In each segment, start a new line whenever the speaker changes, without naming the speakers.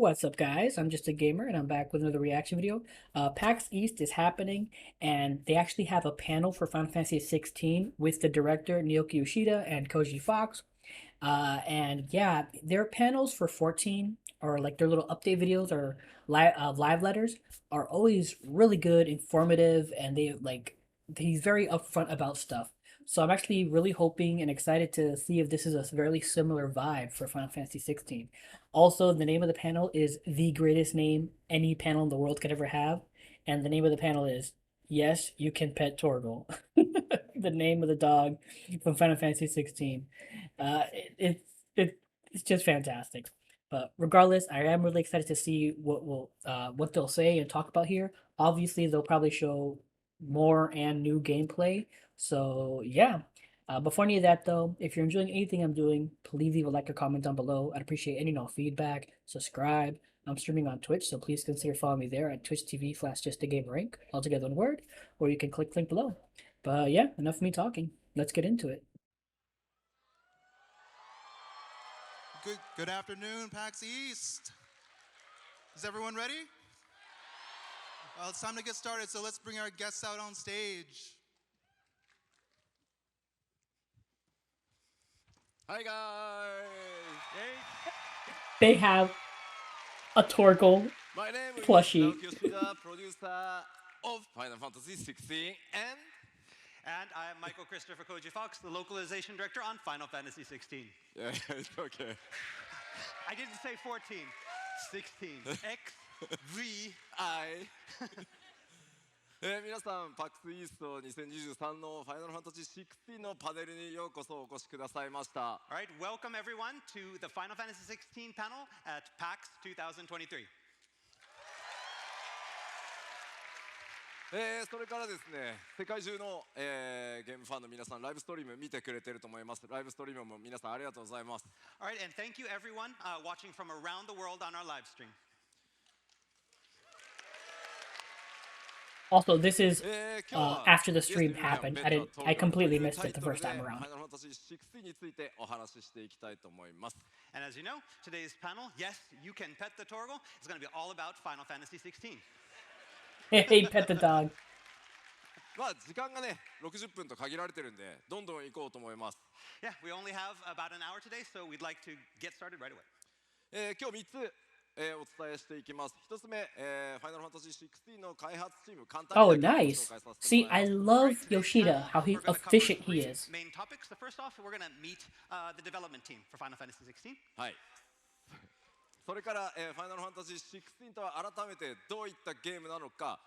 What's up, guys? I'm just a gamer, and I'm back with another reaction video. PAX East is happening, and they actually have a panel for Final Fantasy XVI with the director Naoki Yoshida and Koji Fox. And yeah, their panels for 14 or like their little update videos or live letters are always really good, informative, and he's very upfront about stuff. So I'm actually really hoping and excited to see if this is a very similar vibe for Final Fantasy 16. Also, the name of the panel is the greatest name any panel in the world could ever have, and the name of the panel is Yes, You Can Pet Torgal. The name of the dog from Final Fantasy 16. It's just fantastic. But regardless, I am really excited to see what they'll say and talk about here. Obviously, they'll probably show more and new gameplay. So yeah. Before any of that though, if you're enjoying anything I'm doing, please leave a like or comment down below. I'd appreciate any feedback. Subscribe. I'm streaming on Twitch, so please consider following me there at Twitch TV/JustAGamerInc, all together in word, or you can click the link below. But yeah, enough of me talking. Let's get into it.
Good afternoon, PAX East. Is everyone ready? Well, it's time to get started, so let's bring our guests out on stage.
Hi guys!
They have a Torgal
My name is
plushie.
Naoki Yoshida, producer of Final Fantasy XVI
And I'm Michael Christopher Koji Fox, the localization director on Final Fantasy XVI.
Yeah, it's okay.
I didn't say 14, 16. X, V,
I 皆さん、PAX East 2023の Final Fantasy XVI のパネルにようこそお越しくださいました。
All right, welcome everyone to the Final Fantasy XVI panel at PAX 2023.
それからですね、世界中の、ゲームファンの皆さん、ライブストリーム見てくれてると思います。ライブストリームも皆さんありがとうございます。
All right, and thank you everyone watching from around the world on our live stream.
Also, this is after the stream happened. I completely missed it the first time around.
Final Fantasy XVI についてお話ししていきたいと思います。
And as you know, today's panel, Yes, You Can Pet the Torgal, is going to be all about Final Fantasy XVI.
Hey, pet the dog.
まあ時間がね、60分と限られてるんで、どんどん行こうと思います。
Yeah, we only have about an hour today, so we'd like to get started right away.
今日3つ、お伝えしていきます。1つ目、Final Fantasy XVI の開発チーム簡単に
Oh,
だけご紹
nice.
介させてもらいます。
See, I love Yoshida, how
We're gonna cover
efficient he
three
is.
main topics. The first off, we're going to meet the development team for Final Fantasy XVI.
はい。それから、Final Fantasy XVI とは改めてどういったゲームなのか、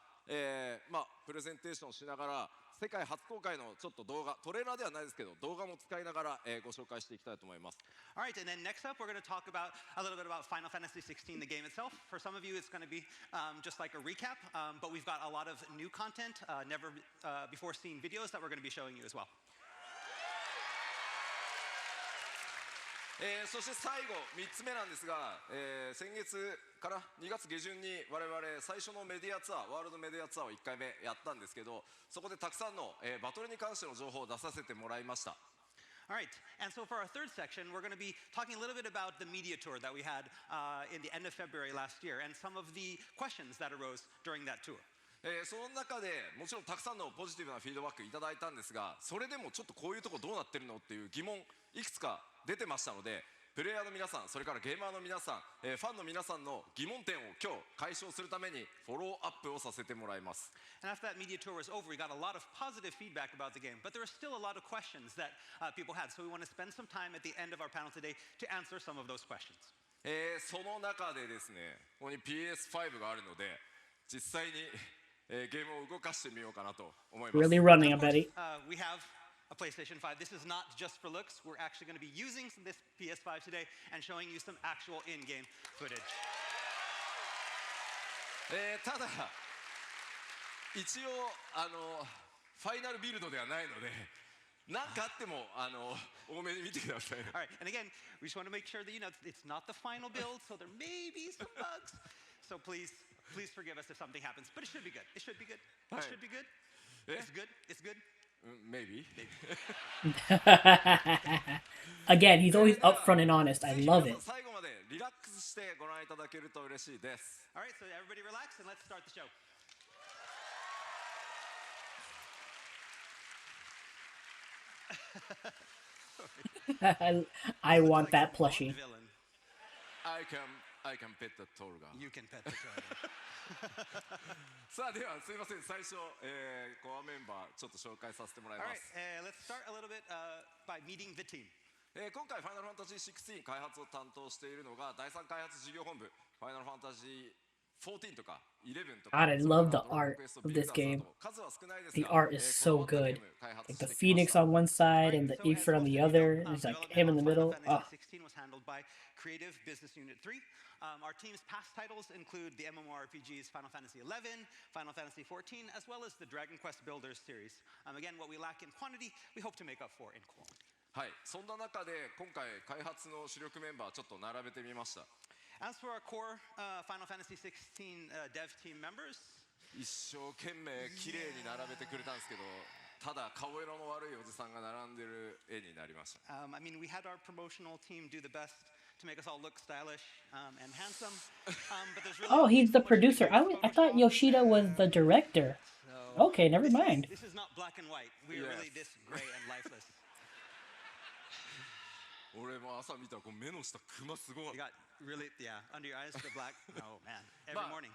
まあプレゼンテーションしながら世界初公開のちょっと動画、トレーラーではないですけど動画も使いながら、ご紹介していきたいと思います。
All right, and then next up, we're going to talk about a little bit about Final Fantasy XVI, the game itself. For some of you, it's going to be just like a recap, but we've got a lot of new content, never before seen videos that we're going to be showing you as well.
そして最後3つ目なんですが、先月から2月下旬に我々最初のメディアツアー、ワールドメディアツアーを1回目やったんですけど、そこでたくさんの、バトルに関しての情報を出させてもらいました。
All right, and so for our third section, we're going to be talking a little bit about the media tour that we had in the end of February last year and some of the questions that arose during that tour.
その中でもちろんたくさんのポジティブなフィードバックいただいたんですが、それでもちょっとこういうとこどうなってるのっていう疑問いくつか出てましたので、プレイヤーの皆さん、それからゲーマーの皆さん、ファンの皆さんの疑問点を今日解消するためにフォローアップをさせてもらいます。
And after that media tour was over, we got a lot of positive feedback about the game, but there were still a lot of questions that people had. So we want to spend some time at the end of our panel today to answer some of those questions.
その中でですね、ここに PS5 があるので、実際にゲームを動かしてみようかなと思います。
Really running, I
Of course,
bet.
we have a PlayStation 5. This is not just for looks. We're actually going to be using this PS5 today and showing you some actual in-game footage.
ただ一応ファイナルビルドではないので、何かあっても多めに見てください。
All right, and again, we just want to make sure that it's not the final build, so there may be some bugs. So please forgive us if something happens, but it should be good. It should be good. It should be good. It's good. It's good.
Maybe.
Again, he's always upfront and honest. I love it.
最後までリラックスしてご覧いただけると嬉しいです。
All right, so everybody relax and let's start the show.
I
Looks
want
like
that
a Bond
plushie.
villain.
I can pet the Torgal.
You can pet the dragon.
さあではすいません、最初、コアメンバーちょっと紹介させてもらい
All
ま
right,
す。
let's start a little bit by meeting the team.
今回ファイナルファンタジー16開発を担当しているのが第3開発事業本部、ファイナルファンタジー14とか11とか、
God, I love the art of this game. The art is so good. Like the phoenix on one side and the Ifrit on the other. There's like him in the middle.
Final Fantasy 16 was handled by Creative Business Unit 3. Our team's past titles include the MMORPGs Final Fantasy XI, Final Fantasy XIV, as well as the Dragon Quest Builders series. Again, what we lack in quantity, we hope to make up for in quality.
はい、そんな中で今回開発の主力メンバーちょっと並べてみました。
As for our core Final Fantasy XVI dev team members,
一生懸命綺麗に並べてくれたんですけど、ただ顔色の悪いおじさんが並んでる絵になりました。
I mean, we had our promotional team do the best to make us all look stylish and handsome. But there's really
Oh, he's the
so much we
producer.
can do with
I thought
Photoshop,
Yoshida was the director.
so
Okay, never
this
mind.
This is not black and white. We are
Yes.
really this gray and lifeless.
俺も朝見たらこう目の下クマすごかっ
You
た。
got really, yeah, under your eyes, the black. Oh man, every
まあ
morning.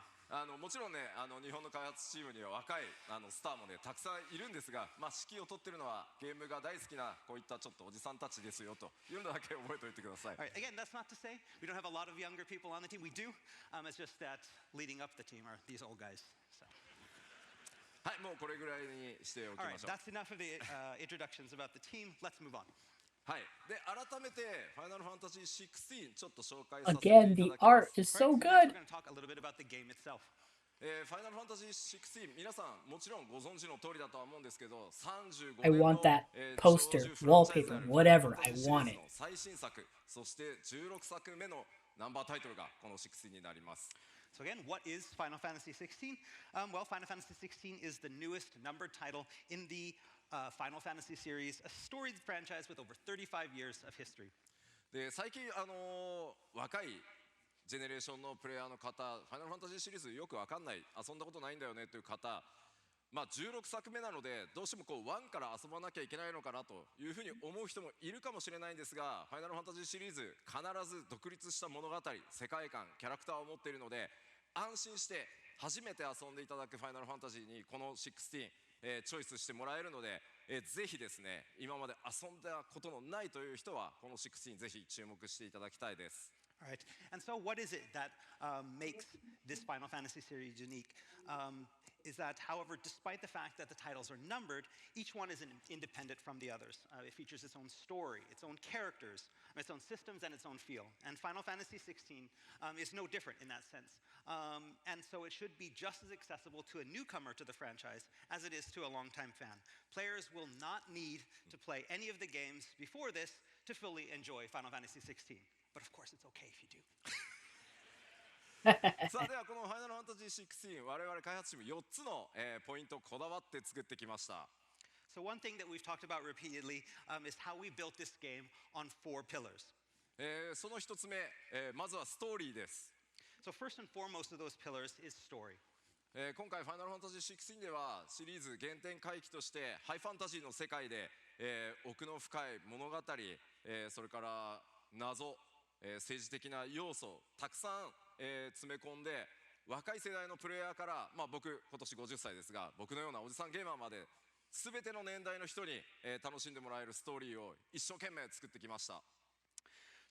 もちろんね、日本の開発チームには若いスターもねたくさんいるんですが、まあ、指揮を執ってるのはゲームが大好きなこういったちょっとおじさんたちですよというのだけ覚えておいてください。
All right, again, that's not to say we don't have a lot of younger people on the team. We do. It's just that leading up the team are these old guys. So.
はい、もうこれぐらいにしておき
All
ま
right,
しょう。
that's enough of the introductions about the team. Let's move on.
はい、で改めてファイナルファンタジー16ちょっと紹介させていた
Again,
だ
the
きま
art
す。
is so
All right, so next
good.
we're going to talk a little bit about the game itself.
ファイナルファンタジー16皆さんもちろんご存知の通りだとは思うんですけど、35
I
年
want
の
that poster, wallpaper, whatever. I want it.
最新作、そして16作目のナンバータイトルがこの16になります。
So again, what is Final Fantasy XVI? Well, Final Fantasy XVI is the newest numbered title in the Final Fantasy series, a storied franchise with over 35 years of history.
で最近若いジェネレーションのプレイヤーの方、ファイナルファンタジーシリーズよくわかんない、遊んだことないんだよねという方、まあ16作目なのでどうしてもこう1から遊ばなきゃいけないのかなというふうに思う人もいるかもしれないんですが、ファイナルファンタジーシリーズ必ず独立した物語、世界観、キャラクターを持っているので安心して初めて遊んでいただくファイナルファンタジーにこの16、チョイスしてもらえるので、ぜひですね今まで遊んだことのないという人はこの16ぜひ注目していただきたいです。
All right, and so what is it that makes this Final Fantasy series unique? Is that, however, despite the fact that the titles are numbered, each one is independent from the others. It features its own story, its own characters, its own systems, and its own feel. And Final Fantasy XVI is no different in that sense. And so it should be just as accessible to a newcomer to the franchise as it is to a longtime fan. Players will not need to play any of the games before this to fully enjoy Final Fantasy XVI. But of course, it's okay if you do.
さあではこのファイナルファンタジー16我々開発チーム4つの、ポイントをこだわって作ってきました。
So one thing that we've talked about repeatedly is how we built this game on 4 pillars.
その1つ目、まずはストーリーです。
So first and foremost of those pillars is story.
今回ファイナルファンタジー16ではシリーズ原点回帰としてハイファンタジーの世界で、奥の深い物語、それから謎、政治的な要素たくさん、詰め込んで若い世代のプレイヤーから、まあ、僕今年50歳ですが僕のようなおじさんゲーマーまで全ての年代の人に、楽しんでもらえるストーリーを一生懸命作ってきました。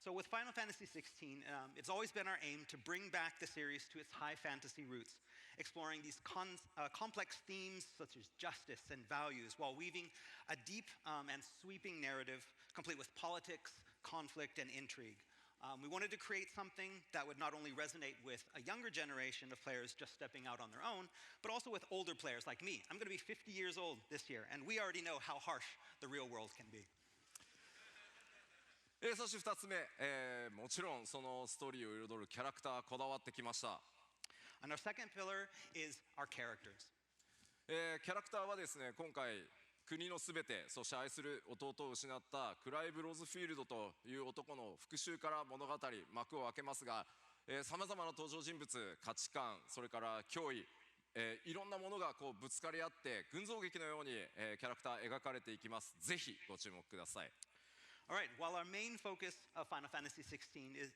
So with Final Fantasy XVI, it's always been our aim to bring back the series to its high fantasy roots, exploring these complex themes such as justice and values while weaving a deep and sweeping narrative complete with politics, conflict, and intrigue. We wanted to create something that would not only resonate with a younger generation of players just stepping out on their own, but also with older players like me. I'm going to be 50 years old this year, and we already know how harsh the real world can be.
そして2つ目、もちろんそのストーリーを彩るキャラクターこだわってきました。
And our second pillar is our characters.
キャラクターはですね今回国のすべて、そして愛する弟を失ったクライブ・ロズフィールドという男の復讐から物語幕を開けますが、さまざまな登場人物、価値観、それから脅威、いろんなものがこうぶつかり合って群像劇のように、キャラクター描かれていきます。ぜひご注目ください。
All right, while our main focus of Final Fantasy XVI is,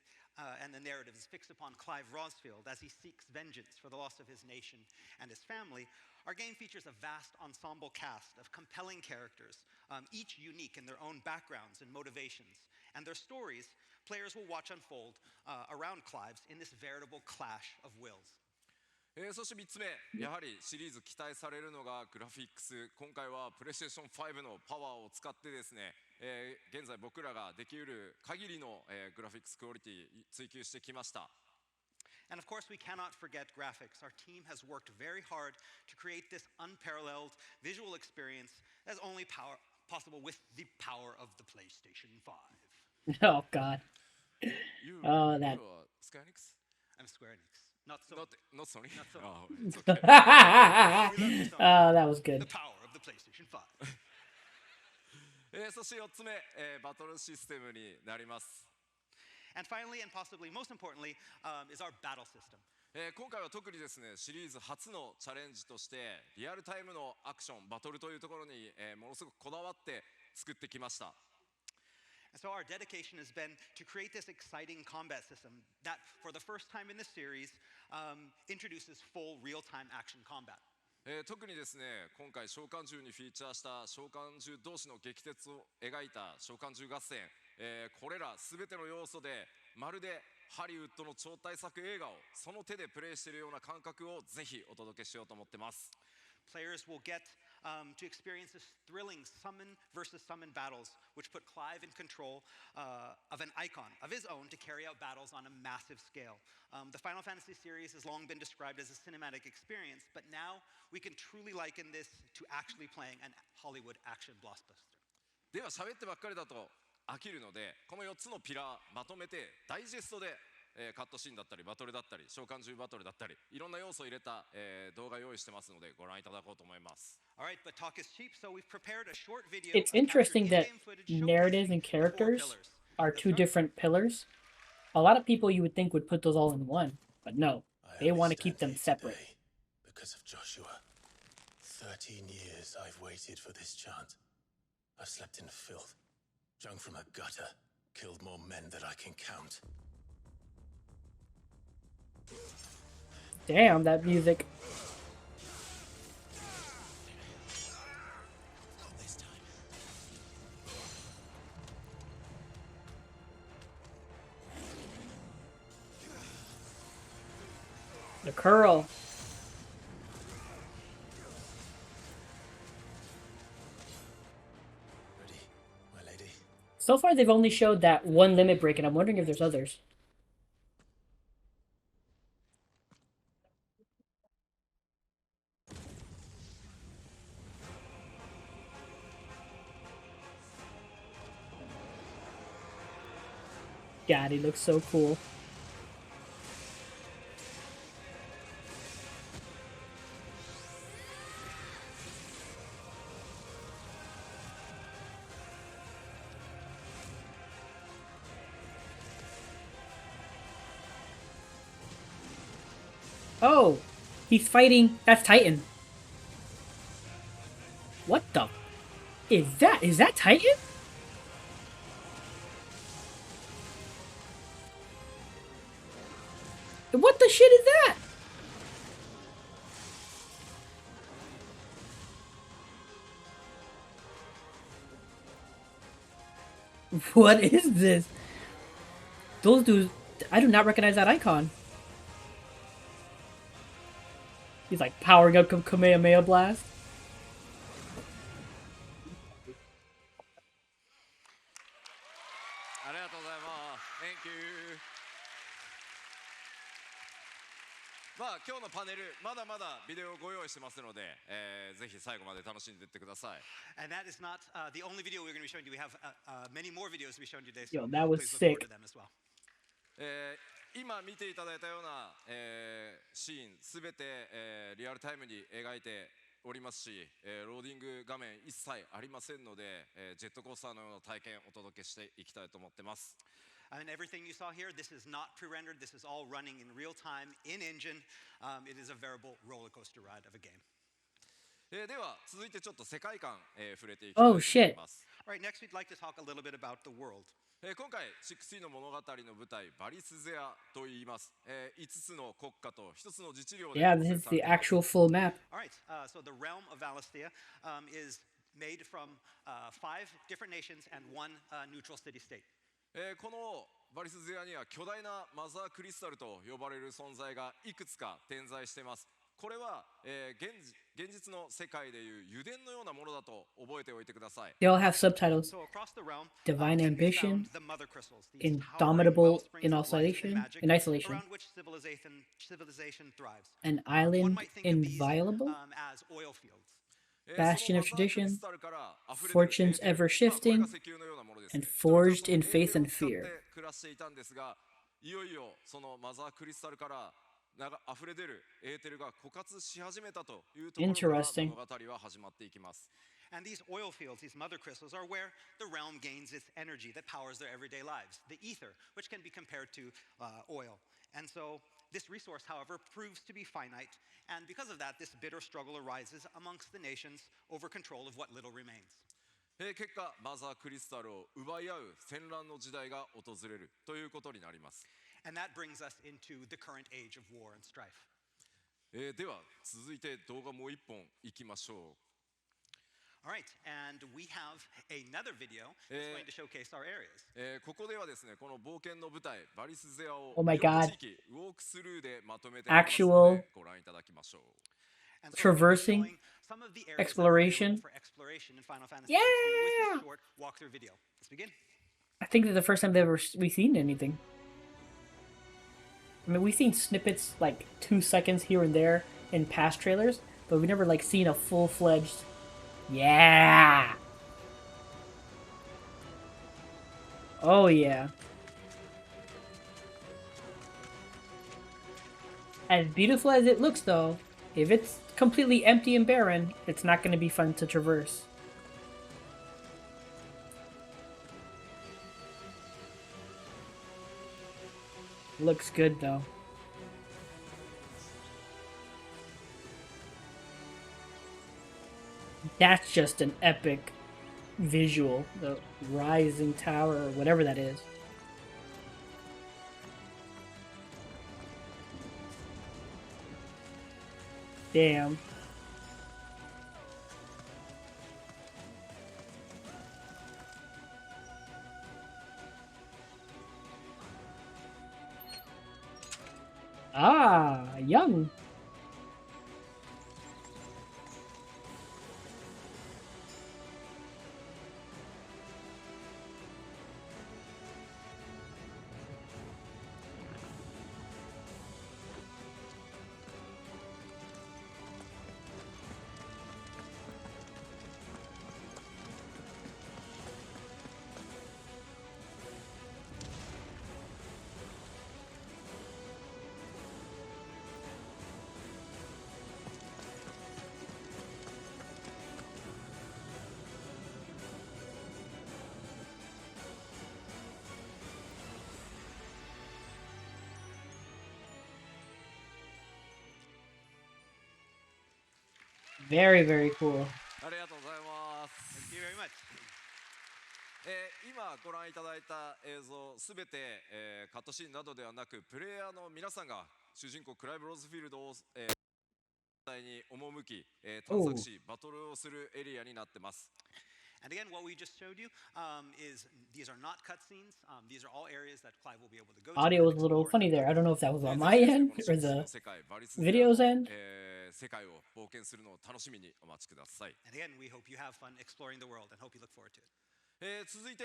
and the narrative is fixed upon Clive Rosfield as he seeks vengeance for the loss of his nation and his family, our game features a vast ensemble cast of compelling characters, each unique in their own backgrounds and motivations. And their stories, players will watch unfold around Clive's in this veritable clash of wills.
そして3つ目、やはりシリーズ期待されるのがグラフィックス。今回はプレイステーション5のパワーを使ってですね、現在僕らができうる限りの、グラフィックスクオリティ追求してきました。
And of course, we cannot forget graphics. Our team has worked very hard to create this unparalleled visual experience that's only possible with the power of the PlayStation 5.
Oh God. Oh, that.
You are Square Enix?
I'm Square Enix. Not Sony.
Not Sony?
Not Sony.
Oh, it's okay.
Oh, that was
The
good.
power of the PlayStation 5.
そして4つ目、バトルシステムになります。
And finally, and possibly most importantly, is our battle system.
今回は特にですね、シリーズ初のチャレンジとしてリアルタイムのアクション、バトルというところに、ものすごくこだわって作ってきました。
And so our dedication has been to create this exciting combat system that, for the first time in the series, introduces full real-time action combat.
特にですね、今回召喚獣にフィーチャーした召喚獣同士の激突を描いた召喚獣合戦、これら全ての要素でまるでハリウッドの超大作映画をその手でプレイしているような感覚をぜひお届けしようと思ってます。
Players will get to experience this thrilling summon versus summon battles, which put Clive in control of an icon of his own to carry out battles on a massive scale. The Final Fantasy series has long been described as a cinematic experience, but now we can truly liken this to actually playing an Hollywood action blockbuster.
では喋ってばっかりだと飽きるので、この4つのピラーまとめてダイジェストでカットシーンだったりバトルだったり召喚獣バトルだったりいろんな要素を入れた、動画用意してますのでご覧いただこうと思います。
All right, but talk is cheap, so we've prepared a short video.
It's interesting that narrative and characters are two different pillars. A lot of people you would think would put those all in one, but no, they want to keep them separate.
Because of Joshua. 13 years I've waited for this chance. I've slept in filth, drunk from a gutter, killed more men than I can count.
Damn, that music.
Not this time.
The curl.
Ready, my lady?
So far, they've only showed that one limit break, and I'm wondering if there's others. God, he looks so cool. Oh, he's fighting. That's Titan. What the? Is that Titan? What the shit is that? What is this? Those dudes, I do not recognize that icon. He's like powering up Kamehameha Blast.
Thank you. まあ今日のパネルまだまだビデオをご用意してますので、ぜひ最後まで楽しんでいってください。
And that is not the only video we're going to be showing you. We have many more videos to be showing you today.
Yo,
So
that was
please look forward
sick.
to them as well.
今見ていただいたような、シーンすべて、リアルタイムに描いておりますし、ローディング画面一切ありませんので、ジェットコースターのような体験をお届けしていきたいと思ってます。
And everything you saw here, this is not pre-rendered. This is all running in real time, in engine. It is a veritable roller coaster ride of a game.
では続いてちょっと世界観、触れていきたいと思います。
All right, next we'd like to talk a little bit about the world.
今回16の物語の舞台バリスゼアと言います。5つの国家と1つの自治領で
Yeah, this is the actual full map.
All right, so the realm of Valisthea is made from 5 different nations and 1 neutral city-state.
このバリスゼアには巨大なマザークリスタルと呼ばれる存在がいくつか点在しています。これは、現実の世界でいう油田のようなものだと覚えておいてください。
They all have subtitles. Divine ambition, indomitable in isolation, an island inviolable, bastion of tradition, fortunes ever shifting, and forged in faith and fear.
いよいよそのマザークリスタルから溢れ出るエーテルが枯渇し始めたというところから物語は始まっていきます。
And these oil fields, these mother crystals, are where the realm gains its energy that powers their everyday lives, the ether, which can be compared to oil. And so this resource, however, proves to be finite, and because of that, this bitter struggle arises amongst the nations over control of what little remains.
結果、マザークリスタルを奪い合う戦乱の時代が訪れるということになります。
And that brings us into the current age of war and strife.
では続いて動画もう一本いきましょう。
All right, and we have another video that's going to showcase our areas.
ここではですね、この冒険の舞台バリスゼアを
Oh my God.
地域ウォークスルーでまとめていますのでご覧いただきましょう。
And so
Traversing,
some of the areas
exploration.
for exploration in Final Fantasy
Yeah!
16 with this short walkthrough video. Let's begin.
I think this is the first time we've seen anything. I mean, we've seen snippets like 2 seconds here and there in past trailers, but we've never like seen a full-fledged. Yeah. Oh yeah. As beautiful as it looks, though, if it's completely empty and barren, it's not going to be fun to traverse. Looks good, though. That's just an epic visual. The rising tower, or whatever that is. Damn. Ah, young. Very, very cool.
ありがとうございます。
Thank you very much.
今ご覧いただいた映像すべて、カットシーンなどではなくプレイヤーの皆さんが主人公クライブ・ローズフィールドを、実際に赴き、探索しバトルをするエリアになってます。
And again, what we just showed you is these are not cutscenes. These are all areas that Clive will be able to go to.
Audio was a little funny there. I don't know if that was on my end or the video's end.
世界を冒険するのを楽しみにお待ちください。
And again, we hope you have fun exploring the world and hope you look forward to it.
続いて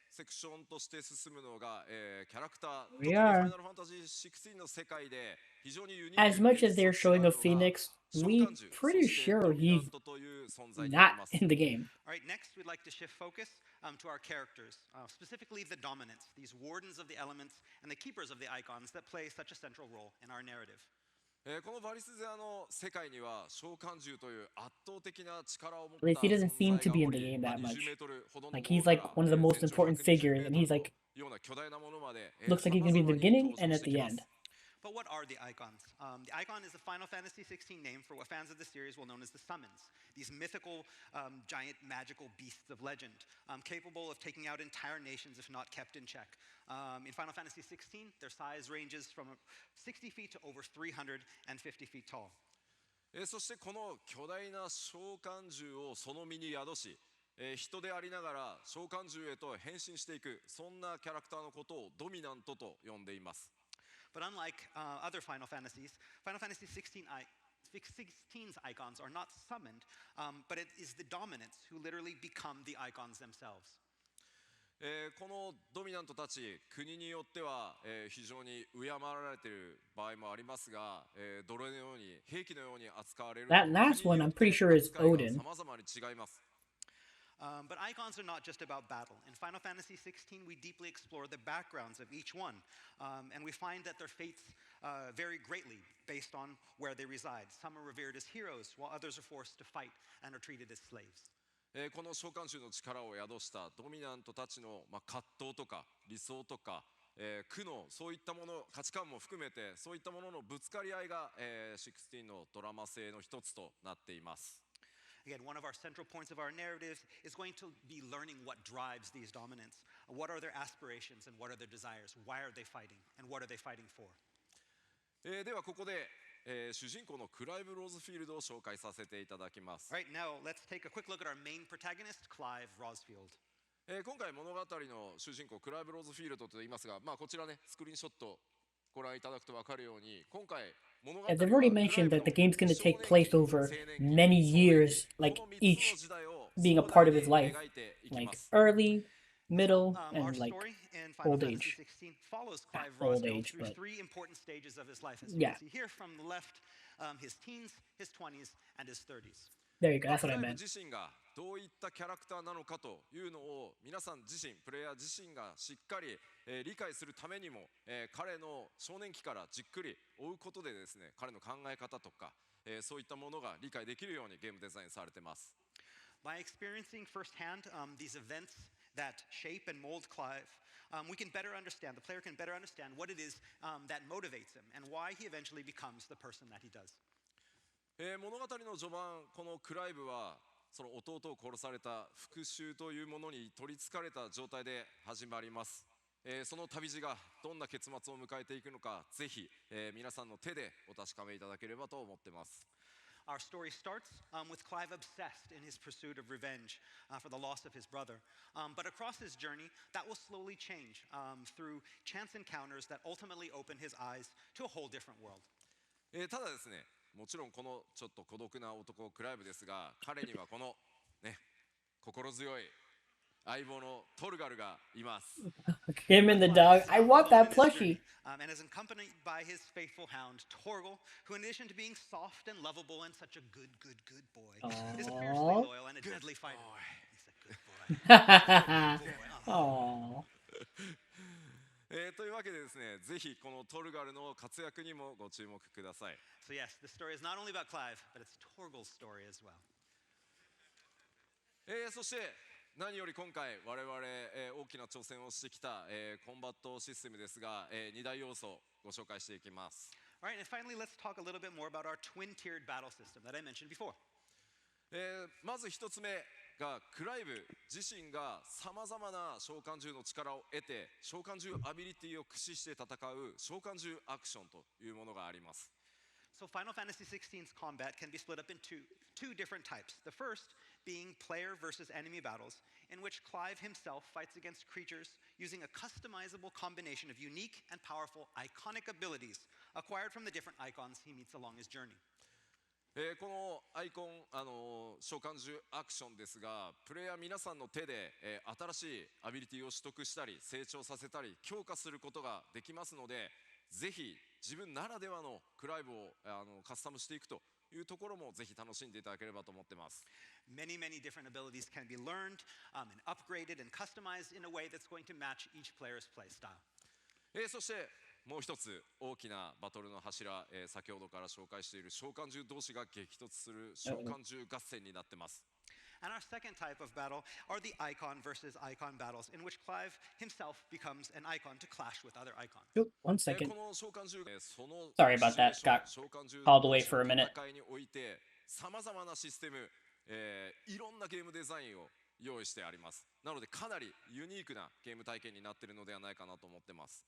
セクションとして進むのが、キャラクター。特
We
に
are.
ファイナルファンタジー16の世界で非常にユニーク
As much as they're showing a Phoenix, we pretty sure he's not in the game.
All right, next we'd like to shift focus to our characters, specifically the dominants, these wardens of the elements and the keepers of the icons that play such a central role in our narrative.
このバリスゼアの世界には召喚獣という圧倒的な力を持っ
At least
た
he doesn't
存
seem
在
to
が
be
お
in the
り、
game that
20
much.
メートルほどの
Like
も
he's
の
like
から
one of the most
全長
important
120
figures,
メー
and
ト
he's
ルの
like
ような巨大なものまで、
looks like he's
様
gonna be
々
at the
に
beginning
登場
and
し
at
て
the
きま
end.
す。
But what are the icons? The icon is the Final Fantasy XVI name for what fans of the series will know as the summons. These mythical, giant, magical beasts of legend, capable of taking out entire nations if not kept in check. In Final Fantasy XVI, their size ranges from 60 feet to over 350 feet tall.
そしてこの巨大な召喚獣をその身に宿し、人でありながら召喚獣へと変身していく、そんなキャラクターのことをドミナントと呼んでいます。
But unlike other Final Fantasies, Final Fantasy 16's icons are not summoned, but it is the dominants who literally become the icons themselves.
このドミナントたち、国によっては、非常に敬られている場合もありますが、奴隷のように兵器のように扱われる
That last one, I'm pretty sure, is Odin.
様々に違います。
But icons are not just about battle. In Final Fantasy XVI, we deeply explore the backgrounds of each one, and we find that their fates vary greatly based on where they reside. Some are revered as heroes, while others are forced to fight and are treated as slaves.
この召喚獣の力を宿したドミナントたちの、葛藤とか理想とか、苦悩、そういったもの、価値観も含めてそういったもののぶつかり合いが、16のドラマ性の一つとなっています。
Again, one of our central points of our narratives is going to be learning what drives these dominants. What are their aspirations and what are their desires? Why are they fighting? And what are they fighting for?
ではここで、主人公のクライブ・ローズフィールドを紹介させていただきます。
Right, now let's take a quick look at our main protagonist, Clive Rosfield.
今回物語の主人公クライブ・ローズフィールドと言いますが、こちらね、スクリーンショットご覧いただくと分かるように、今回物語は
Yeah, they've already mentioned that the game's gonna take place over many years, like each being a part of his life, like early, middle,
Our
and like
story in Final
old
Fantasy
age.
XVI follows Clive
Old
Rosfield
age,
through
but-
three important stages of his life, as you
Yeah.
can see here from the left, his teens, his 20s, and his 30s.
There you go. That's
ク
what I
ライブ
meant.
自身がどういったキャラクターなのかというのを皆さん自身、プレイヤー自身がしっかり、理解するためにも、彼の少年期からじっくり追うことでですね、彼の考え方とか、そういったものが理解できるようにゲームデザインされてます。
By experiencing firsthand these events that shape and mold Clive, we can better understand, the player can better understand what it is that motivates him and why he eventually becomes the person that he does.
物語の序盤、このクライブはその弟を殺された復讐というものに取りつかれた状態で始まります。その旅路がどんな結末を迎えていくのか、ぜひ、皆さんの手でお確かめいただければと思っています。
Our story starts with Clive obsessed in his pursuit of revenge for the loss of his brother. But across his journey, that will slowly change through chance encounters that ultimately open his eyes to a whole different world.
ただですね、もちろんこのちょっと孤独な男クライブですが、彼にはこのね、心強い相棒のトルガルがいます。
Him and the dog. I want that plushie.
And is accompanied by his faithful hound, Torgal, who in addition to being soft and lovable and such a good boy, is fiercely
Aww.
loyal and a deadly fighter. He's a good boy.
Aww.
というわけでですね、ぜひこのトルガルの活躍にもご注目ください。
So yes, this story is not only about Clive, but it's Torgal's story as well.
そして何より今回我々、大きな挑戦をしてきた、コンバットシステムですが、2大要素をご紹介していきます。
All right, and finally, let's talk a little bit more about our twin-tiered battle system that I mentioned before.
まず一つ目がクライブ自身がさまざまな召喚獣の力を得て召喚獣アビリティを駆使して戦う召喚獣アクションというものがあります。
So Final Fantasy XVI's combat can be split up into two different types. The first being player versus enemy battles, in which Clive himself fights against creatures using a customizable combination of unique and powerful iconic abilities acquired from the different icons he meets along his journey.
このアイコン、召喚獣アクションですが、プレイヤー皆さんの手で、新しいアビリティを取得したり成長させたり強化することができますので、ぜひ自分ならではのクライブをカスタムしていくというところもぜひ楽しんでいただければと思ってます。
Many different abilities can be learned and upgraded and customized in a way that's going to match each player's play style.
そしてもう一つ大きなバトルの柱、先ほどから紹介している召喚獣同士が激突する召喚獣合戦になってます。
And our second type of battle are the icon versus icon battles, in which Clive himself becomes an icon to clash with other icons.
Oh, 1 second.
この召喚獣、その
Sorry about that.
シチュエーション
Got
召喚獣
called
同
away
士
for a
の
minute.
戦いにおいてさまざまなシステム、いろんなゲームデザインを用意してあります。なのでかなりユニークなゲーム体験になっているのではないかなと思ってます。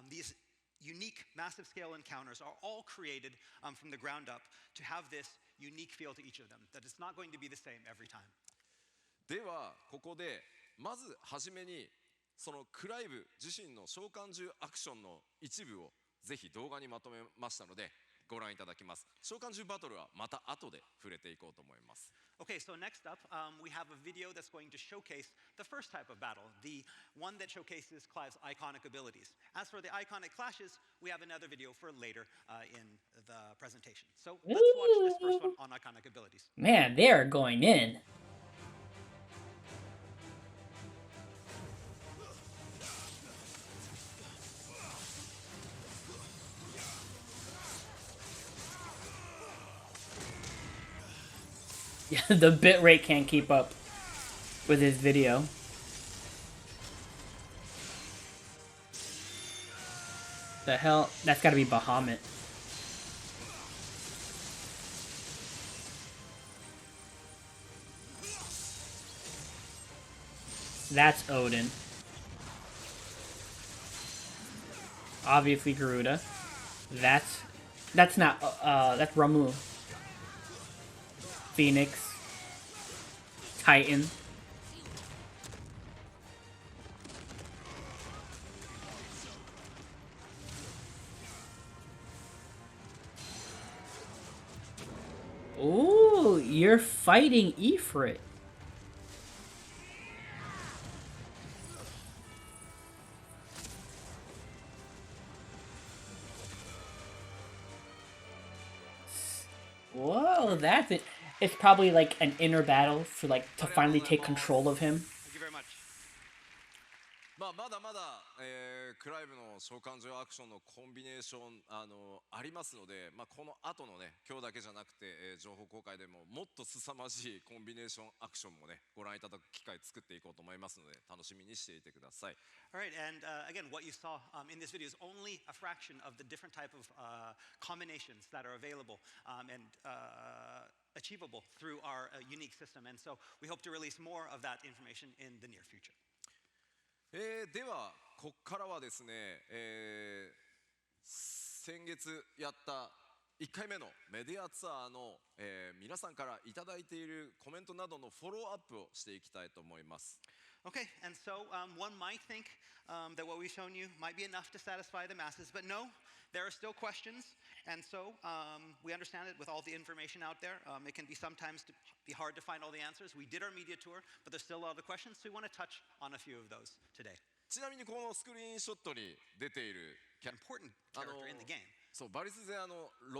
These unique, massive scale encounters are all created from the ground up to have this unique feel to each of them, that it's not going to be the same every time.
ではここでまずはじめにそのクライブ自身の召喚獣アクションの一部をぜひ動画にまとめましたのでご覧いただきます。召喚獣バトルはまた後で触れていこうと思います。
Okay, so next up, we have a video that's going to showcase the first type of battle, the one that showcases Clive's iconic abilities. As for the iconic clashes, we have another video for later in the presentation. So let's watch this first one on iconic abilities.
Man, they are going in. Yeah, the bitrate can't keep up with his video. The hell? That's gotta be Bahamut. That's Odin. Obviously Garuda. That's not that's Ramu. Phoenix. Titan. Ooh, you're fighting Ifrit. Whoa, that's it. It's probably like an inner battle for like to finally take control of him.
Thank you very much.
まだまだ、クライブの召喚獣アクションのコンビネーションありますので、この後のね今日だけじゃなくて、情報公開でももっと凄まじいコンビネーションアクションもねご覧いただく機会作っていこうと思いますので楽しみにしていてください。
All right, and again, what you saw in this video is only a fraction of the different type of combinations that are available and achievable through our unique system. And so we hope to release more of that information in the near future.
ではここからはですね、先月やった1回目のメディアツアーの、皆さんからいただいているコメントなどのフォローアップをしていきたいと思います。
Okay, and so one might think that what we've shown you might be enough to satisfy the masses, but no, there are still questions, and so we understand it with all the information out there. It can be sometimes be hard to find all the answers. We did our media tour, but there's still a lot of questions, so we want to touch on a few of those today.
ちなみにこのスクリーンショットに出ている
Important character in the game.
そうバリス勢ロ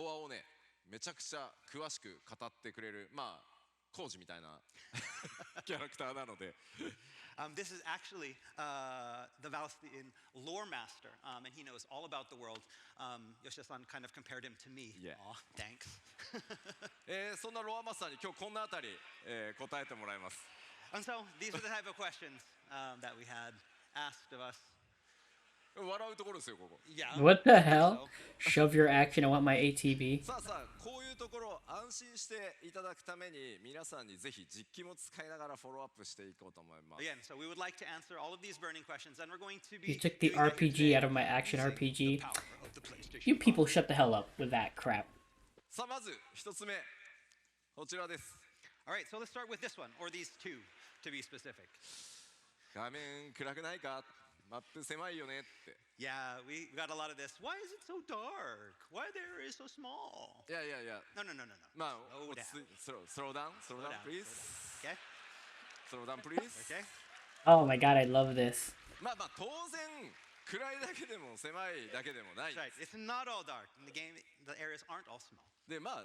アをねめちゃくちゃ詳しく語ってくれるコージみたいなキャラクターなので。
This is actually the Valstian lore master, and he knows all about the world. Yoshida-san kind of compared him to me.
Yeah.
Aw, thanks.
そんなロアマスターに今日こんなあたり、答えてもらいます。
And so these are the type of questions that we had asked of us.
笑うところですよここ。
Yeah.
What the hell? Shove your action. I want my ATB.
さあこういうところ安心していただくために皆さんにぜひ実機も使いながらフォローアップしていこうと思います。
Again, so we would like to answer all of these burning questions, and we're going to be.
You took the
doing that
RPG
today
out of my action
using
RPG.
the power of the PlayStation
You people
5.
shut the hell up with that crap.
さあまず一つ目こちらです。
All right, so let's start with this one, or these two, to be specific.
画面暗くないか？マップ狭いよねって。
Yeah, we got a lot of this. Why is it so dark? Why the area is so small?
いや。
No.
落ち着いてslow down, please.
Okay.
Slow down, please.
Okay.
Oh my god, I love this.
当然暗いだけでも狭いだけでもない。
That's right. It's not all dark. In the game, the areas aren't all small.
でな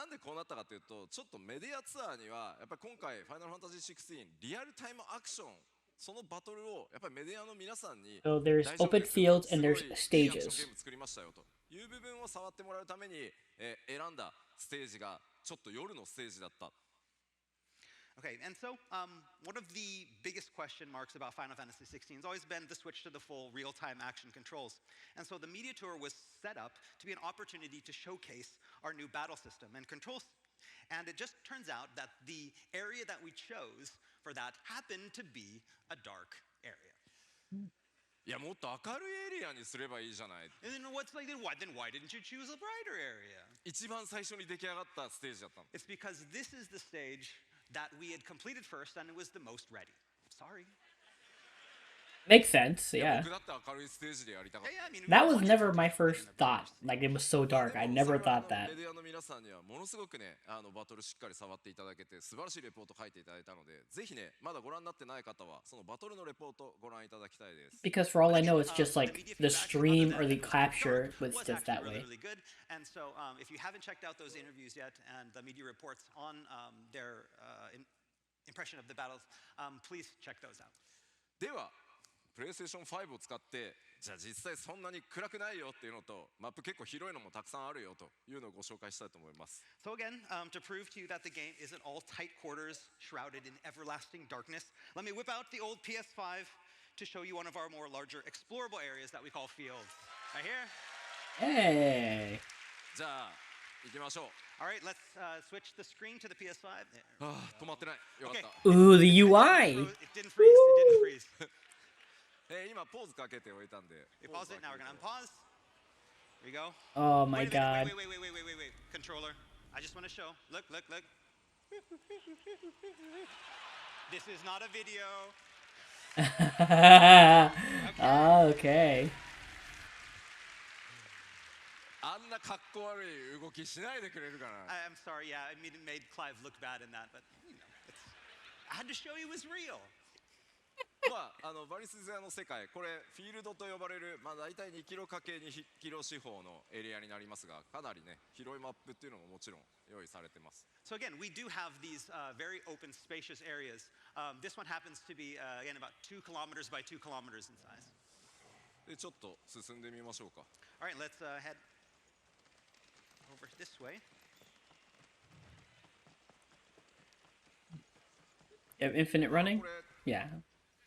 んでこうなったかというとちょっとメディアツアーにはやっぱり今回ファイナルファンタジー16リアルタイムアクションそのバトルをやっぱりメディアの皆さんに
So there's
大丈夫
open
ですよ
fields
す
and
ご
there's
いいいアクションゲー
stages.
ム作りましたよという部分を触ってもらうために、選んだステージがちょっと夜のステージだった。
Okay, and so one of the biggest question marks about Final Fantasy XVI has always been the switch to the full real-time action controls. And so the media tour was set up to be an opportunity to showcase our new battle system and controls. And it just turns out that the area that we chose for that happened to be a dark area.
いやもっと明るいエリアにすればいいじゃない。
And then what's like, then why didn't you choose a brighter area?
一番最初に出来上がったステージだったの。
It's because this is the stage that we had completed first and it was the most ready. Sorry.
Makes sense,
いや
yeah.
僕だって明るいステージでやりたかった。
Yeah, I mean, we
That was
wanted
never
to
my
do it
first
in a
thought.
brighter
Like, it was so dark. I
でも
never
それは
thought that.
メディアの皆さんにはものすごくねバトルしっかり触っていただけて素晴らしいレポート書いていただいたのでぜひねまだご覧になってない方はそのバトルのレポートご覧いただきたいです。
Because for all I know, it's just like the stream or the capture was just that way.
Really good. And so if you haven't checked out those interviews yet and the media reports on their impression of the battles, please check those out.
ではプレイステーション5を使ってじゃあ実際そんなに暗くないよっていうのとマップ結構広いのもたくさんあるよというのをご紹介したいと思います。
So again, to prove to you that the game isn't all tight quarters shrouded in everlasting darkness, let me whip out the old PS5 to show you one of our more larger explorable areas that we call fields. Right here.
Hey.
じゃあ行きましょう。
All right, let's switch the screen to the PS5. There.
ああ止まってないよかった。
Ooh, the UI.
It didn't freeze. It didn't freeze.
今ポーズかけておいたんで。
We pause it. Now we're gonna unpause. Here we go.
Oh my
Wait a minute,
god.
Wait. Controller. I just want to show. Look. This is not a video.
Okay.
あんなかっこ悪い動きしないでくれるかな。
I'm sorry. Yeah, I made Clive look bad in that, but you know, I had to show you it was real.
まあバリスゼアの世界これフィールドと呼ばれるまあ大体2キロかけ2キロ四方のエリアになりますがかなりね広いマップっていうのももちろん用意されてます。
So again, we do have these very open, spacious areas. This one happens to be again about 2 kilometers by 2 kilometers in size.
でちょっと進んでみましょうか。
All right, let's head over this way.
You have infinite running?
これ
Yeah.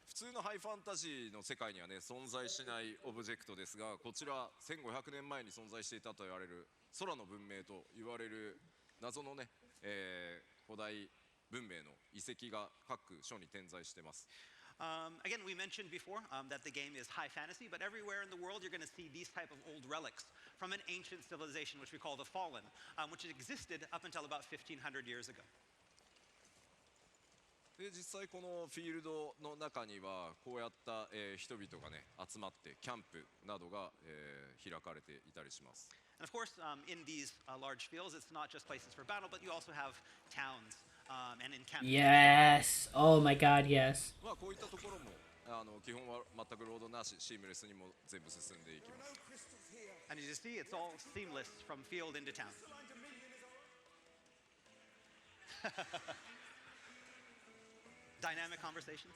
普通のハイファンタジーの世界にはね存在しないオブジェクトですがこちら1500年前に存在していたと言われる空の文明と言われる謎のね、古代文明の遺跡が各所に点在しています。
Again, we mentioned before that the game is high fantasy, but everywhere in the world you're going to see these type of old relics from an ancient civilization, which we call the Fallen, which existed up until about 1,500 years ago.
で実際このフィールドの中にはこうやった、人々がね集まってキャンプなどが、開かれていたりします。
And of course, in these large fields, it's not just places for battle, but you also have towns and encampments.
Yes. Oh my god, yes.
まあこういったところも基本は全くロードなしシームレスにも全部進んでいきます。
And as you see, it's all seamless from field into town. Dynamic conversations.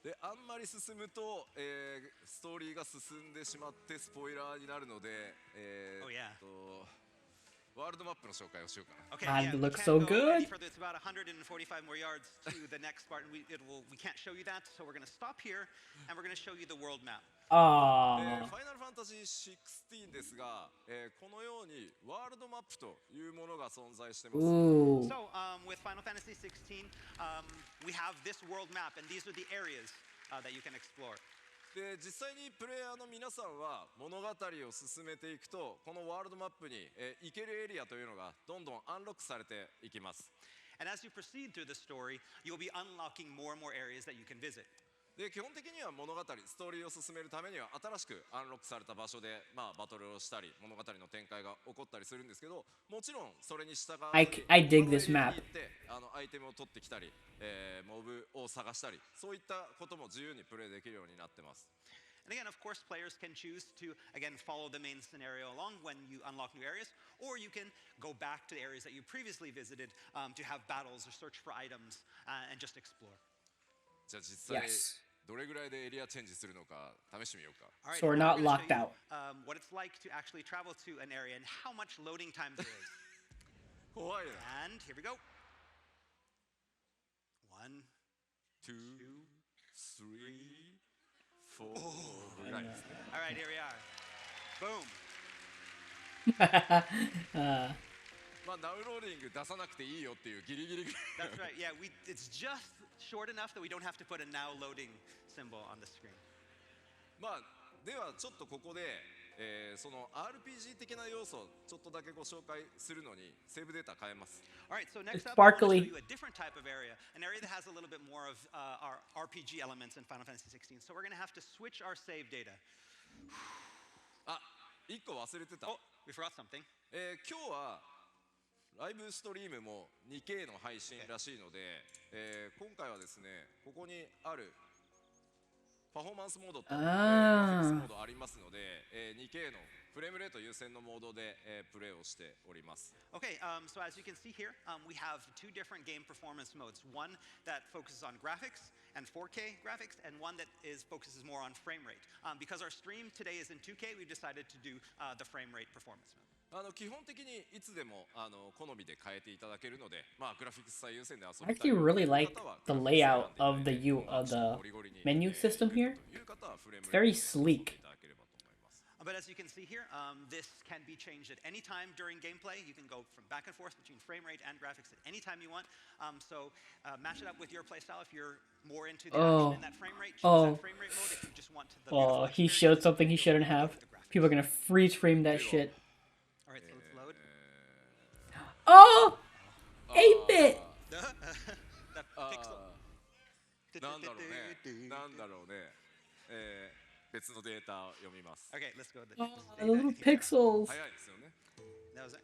であんまり進むと、ストーリーが進んでしまってスポイラーになるので、
Oh, yeah.
ワールドマップの紹介をしようかな。
Okay,
God,
yeah,
it
we
looks
can't
so
go
good.
any further. It's about 145 more yards to the next part, and we can't show you that, so we're going to stop here, and we're going to show you the world map.
Oh.
ファイナルファンタジー16ですが、このようにワールドマップというものが存在してます。
Ooh.
So with Final Fantasy XVI, we have this world map, and these are the areas that you can explore.
で実際にプレイヤーの皆さんは物語を進めていくとこのワールドマップに、行けるエリアというのがどんどんアンロックされていきます。
And as you proceed through the story, you'll be unlocking more and more areas that you can visit.
で基本的には物語ストーリーを進めるためには新しくアンロックされた場所で、まあ、バトルをしたり物語の展開が起こったりするんですけどもちろんそれに従って
I dig this map.
アイテムを取ってきたり、モブを探したりそういったことも自由にプレイできるようになってます。
And again, of course, players can choose to, again, follow the main scenario along when you unlock new areas, or you can go back to the areas that you previously visited to have battles or search for items and just explore.
じゃあ実際
Yes.
どれぐらいでエリアチェンジするのか試してみようか。
All right,
So we're
now
not
gonna
locked
show you,
out.
what it's like to actually travel to an area and how much loading time there is.
怖いな。
And here we go. 1,
2 3 4ぐらいですね。
all right, here we are. Boom.
まあダウンローディング出さなくていいよっていうギリギリぐらい。
That's right. Yeah, it's just short enough that we don't have to put a now loading symbol on the screen.
まあではちょっとここで、その RPG 的な要素をちょっとだけご紹介するのにセーブデータ変えます。
All right, so next
It's
up, I want to show
sparkly.
you a different type of area, an area that has a little bit more of our RPG elements in Final Fantasy XVI. So we're going to have to switch our save data.
あ、1個忘れてた。
Oh, we forgot something.
今日はライブストリームも 2K の配信らしいので、今回はですね、ここにあるパフォーマンスモードと、グラフィックスモードありますので、2K のフレームレート優先のモードで、プレイをしております。
Okay, so as you can see here, we have two different game performance modes. One that focuses on graphics and 4K graphics, and one that focuses more on frame rate. Because our stream today is in 2K, we've decided to do the frame rate performance mode.
基本的にいつでも好みで変えていただけるので、まあグラフィックス最優先で遊
I
びたい
actually
と
really
いう
like
方は
the
グラフィックス
layout
選ん
of
で
the
いただいて
the
ゴリゴリに
menu system here.
という方はフレーム
It's
レー
very
トを選んで
sleek.
いただければと思います。
But as you can see here, this can be changed at any time during gameplay. You can go from back and forth between frame rate and graphics at any time you want. So match it up with your playstyle. If you're more into the
Oh.
action and that frame rate, choose
Oh.
that frame rate mode. If you just want the
Oh,
beautiful
he
experience,
showed something he
you'll
shouldn't
go
have.
with the graphics.
People are gonna freeze frame that shit.
All right, so let's load.
Oh, 8-bit.
That pixel.
なんだろうね。なんだろうね。別のデータを読みます。
Okay, let's go.
Oh,
Data
the little
in here.
pixels.
早いですよね。
That was it.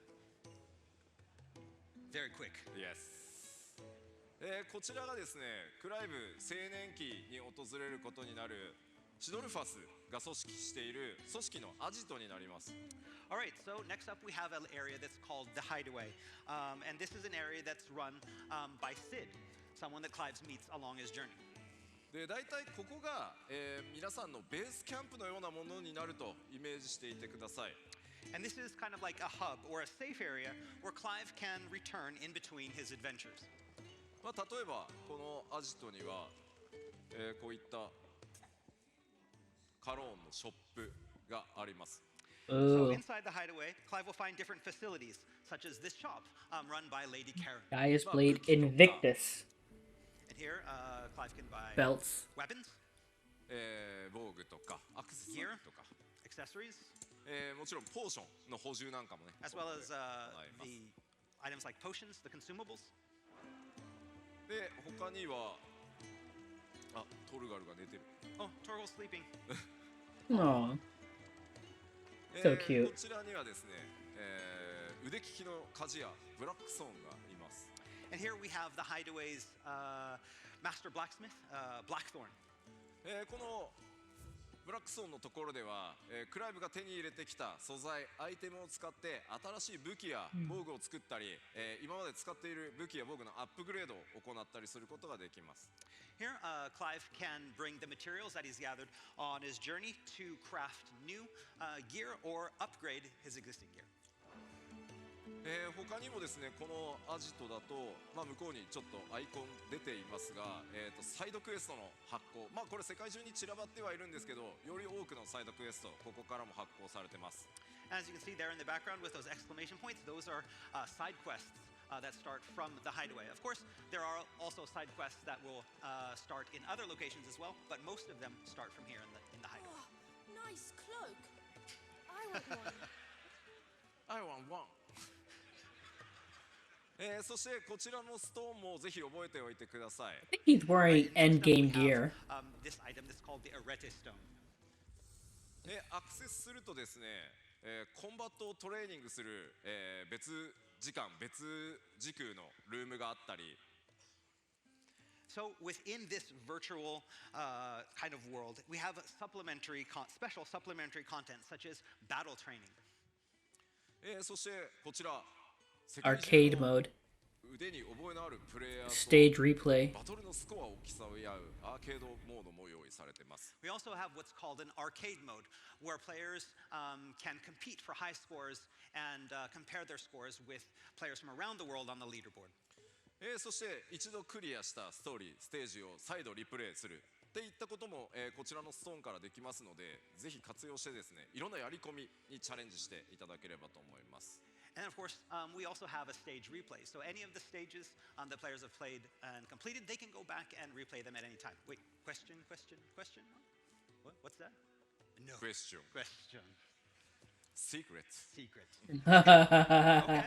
Very quick.
Yes。こちらがですね、クライブ青年期に訪れることになるシドルファスが組織している組織のアジトになります。
All right, so next up we have an area that's called the Hideaway. And this is an area that's run by Sid, someone that Clive meets along his journey.
で、大体ここが、皆さんのベースキャンプのようなものになるとイメージしていてください。
And this is kind of like a hub or a safe area where Clive can return in between his adventures.
まあ、例えばこのアジトには、こういったカローンのショップがあります。
So
Ooh.
inside the Hideaway, Clive will find different facilities, such as this shop run by Lady Karen.
Gaius Blade Invictus
And here, Clive can buy
belts.
weapons,
防具とかアクセサリーとか、
accessories,
もちろんポーションの補充なんかもね。
as well as
あります。
the items like potions, the consumables.
で、他にはトルガルが寝てる。
Oh, Torgal's sleeping.
Aw. So cute.
こちらにはですね、腕利きの鍛冶屋ブラックソーンがいます。
And here we have the Hideaway's master blacksmith, Blackthorn.
このブラックソーンのところでは、クライブが手に入れてきた素材アイテムを使って新しい武器や防具を作ったり、今まで使っている武器や防具のアップグレードを行ったりすることができます。
Here, Clive can bring the materials that he's gathered on his journey to craft new gear or upgrade his existing gear.
他にもですね、このアジトだと、向こうにちょっとアイコン出ていますが、サイドクエストの発行、これ世界中に散らばってはいるんですけど、より多くのサイドクエストここからも発行されてます。
As you can see there in the background with those exclamation points, those are side quests that start from the Hideaway. Of course, there are also side quests that will start in other locations as well, but most of them start from here in the Hideaway.
Oh, nice cloak. I want one.
I want one そしてこちらのストーンもぜひ覚えておいてください。
I think he's wearing
Next up, we
endgame gear.
have, this item that's called the Arete Stone.
アクセスするとですね、コンバットをトレーニングする、別時間別時空のルームがあったり、
So within this virtual kind of world, we have special supplementary content such as battle training.
そしてこちら世
Arcade
中の
mode.
腕に覚えのあるプレイヤーと
Stage replay.
バトルのスコアを競い合うアーケードモードも用意されてます。
We also have what's called an arcade mode, where players can compete for high scores and compare their scores with players from around the world on the leaderboard.
そして一度クリアしたストーリー、ステージを再度リプレイするっていったことも、こちらのストーンからできますので、ぜひ活用してですね、いろんなやり込みにチャレンジしていただければと思います。
And of course, we also have a stage replay. So any of the stages that players have played and completed, they can go back and replay them at any time. Wait, question? What's that? No.
Question. Secret.
Okay.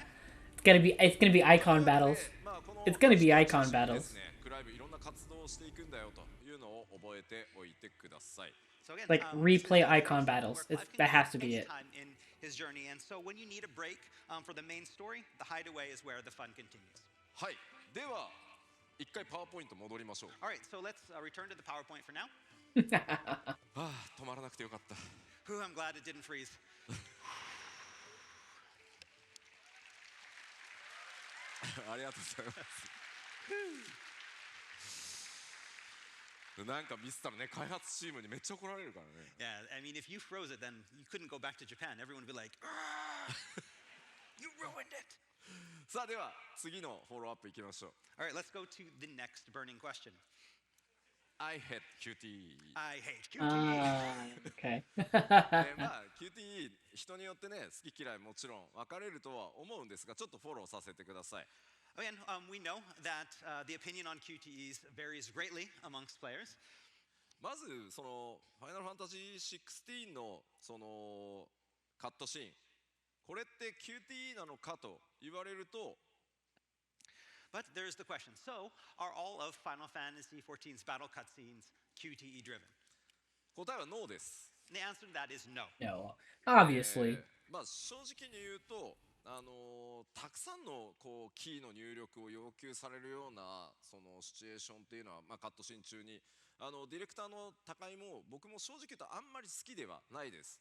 It's gonna be icon battles.
まあこの
It's gonna be icon
です
battles.
ね、クライブいろんな活動をしていくんだよというのを覚えておいてください。
So again,
Like,
this is
replay
another
icon
example
battles.
where
It's-
Clive can
that has
go
to be it.
anytime in his journey. And so when you need a break for the main story, the hideaway is where the fun continues.
はい。では一回パワーポイント戻りましょう。
All right, so let's return to the PowerPoint for now.
ああ、止まらなくてよかった。
Whew, I'm glad it didn't freeze.
ありがとうございます。なんかミスったらね、開発チームにめっちゃ怒られるからね。
Yeah, I mean, if you froze it, then you couldn't go back to Japan. Everyone would be like, you ruined it.
さあでは次のフォローアップいきましょう。
All right, let's go to the next burning question.
I hate QTE。
I hate QTE.
Okay.
まあ QTE 人によってね好き嫌いもちろん分かれるとは思うんですが、ちょっとフォローさせてください。
Again, we know that the opinion on QTEs varies greatly amongst players.
まずそのファイナルファンタジー16のそのカットシーン、これって QTE なのかと言われると、
But there's the question. So, are all of Final Fantasy XIV's battle cutscenes QTE driven?
答えはノーです。
The answer to that is no.
No. Obviously.
まあ正直に言うと、たくさんのこうキーの入力を要求されるようなそのシチュエーションっていうのは、まあ、カットシーン中にディレクターの高井も僕も正直言うとあんまり好きではないです。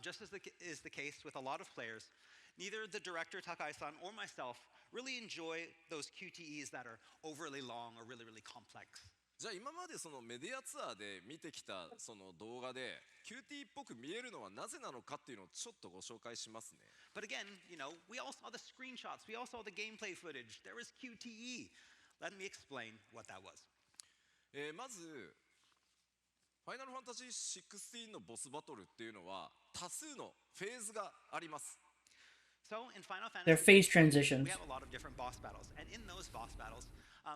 Just as is the case with a lot of players, neither the director Takai-san or myself really enjoy those QTEs that are overly long or really complex.
じゃあ今までそのメディアツアーで見てきたその動画で QT っぽく見えるのはなぜなのかっていうのをちょっとご紹介しますね。
But again, you know, we all saw the screenshots, we all saw the gameplay footage. There was QTE. Let me explain what that was.
まずファイナルファンタジー16のボスバトルっていうのは多数のフェーズがあります。
So in Final
They're
Fantasy,
phase transitions.
we have a lot of different boss battles, and in those boss battles,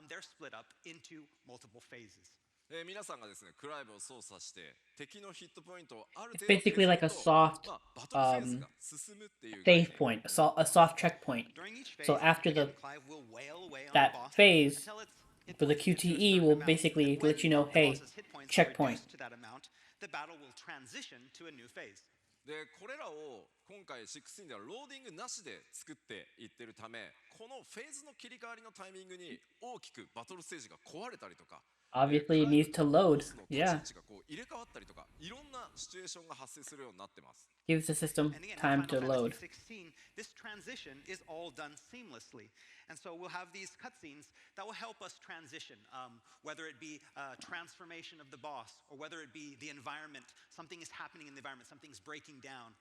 they're split up into multiple phases.
皆さんがですね、クライブを操作して敵のヒットポイントをある程
It's
度
basically like a soft
まあ、バトルフェーズが進むっていう
save point, a soft checkpoint.
During each phase,
So after
again,
the
Clive will wail away on
that
the boss
phase,
until it
for the
pushes into a
QTE
certain
will
amount.
basically
And when
let you know,
the
hey,
boss's hit points are
checkpoint.
reduced to that amount, the battle will transition to a new phase.
でこれらを今回16ではローディングなしで作っていってるため、このフェーズの切り替わりのタイミングに大きくバトルステージが壊れたりとか、
Obviously, it needs to load.
の
Yeah.
立ち位置がこう入れ替わったりとか、いろんなシチュエーションが発生するようになってます。
Gives the system
And again, in
time to
Final
load.
Fantasy XVI, this transition is all done seamlessly. And so we'll have these cutscenes that will help us transition, whether it be transformation of the boss, or whether it be the environment, something is happening in the environment, something's breaking down,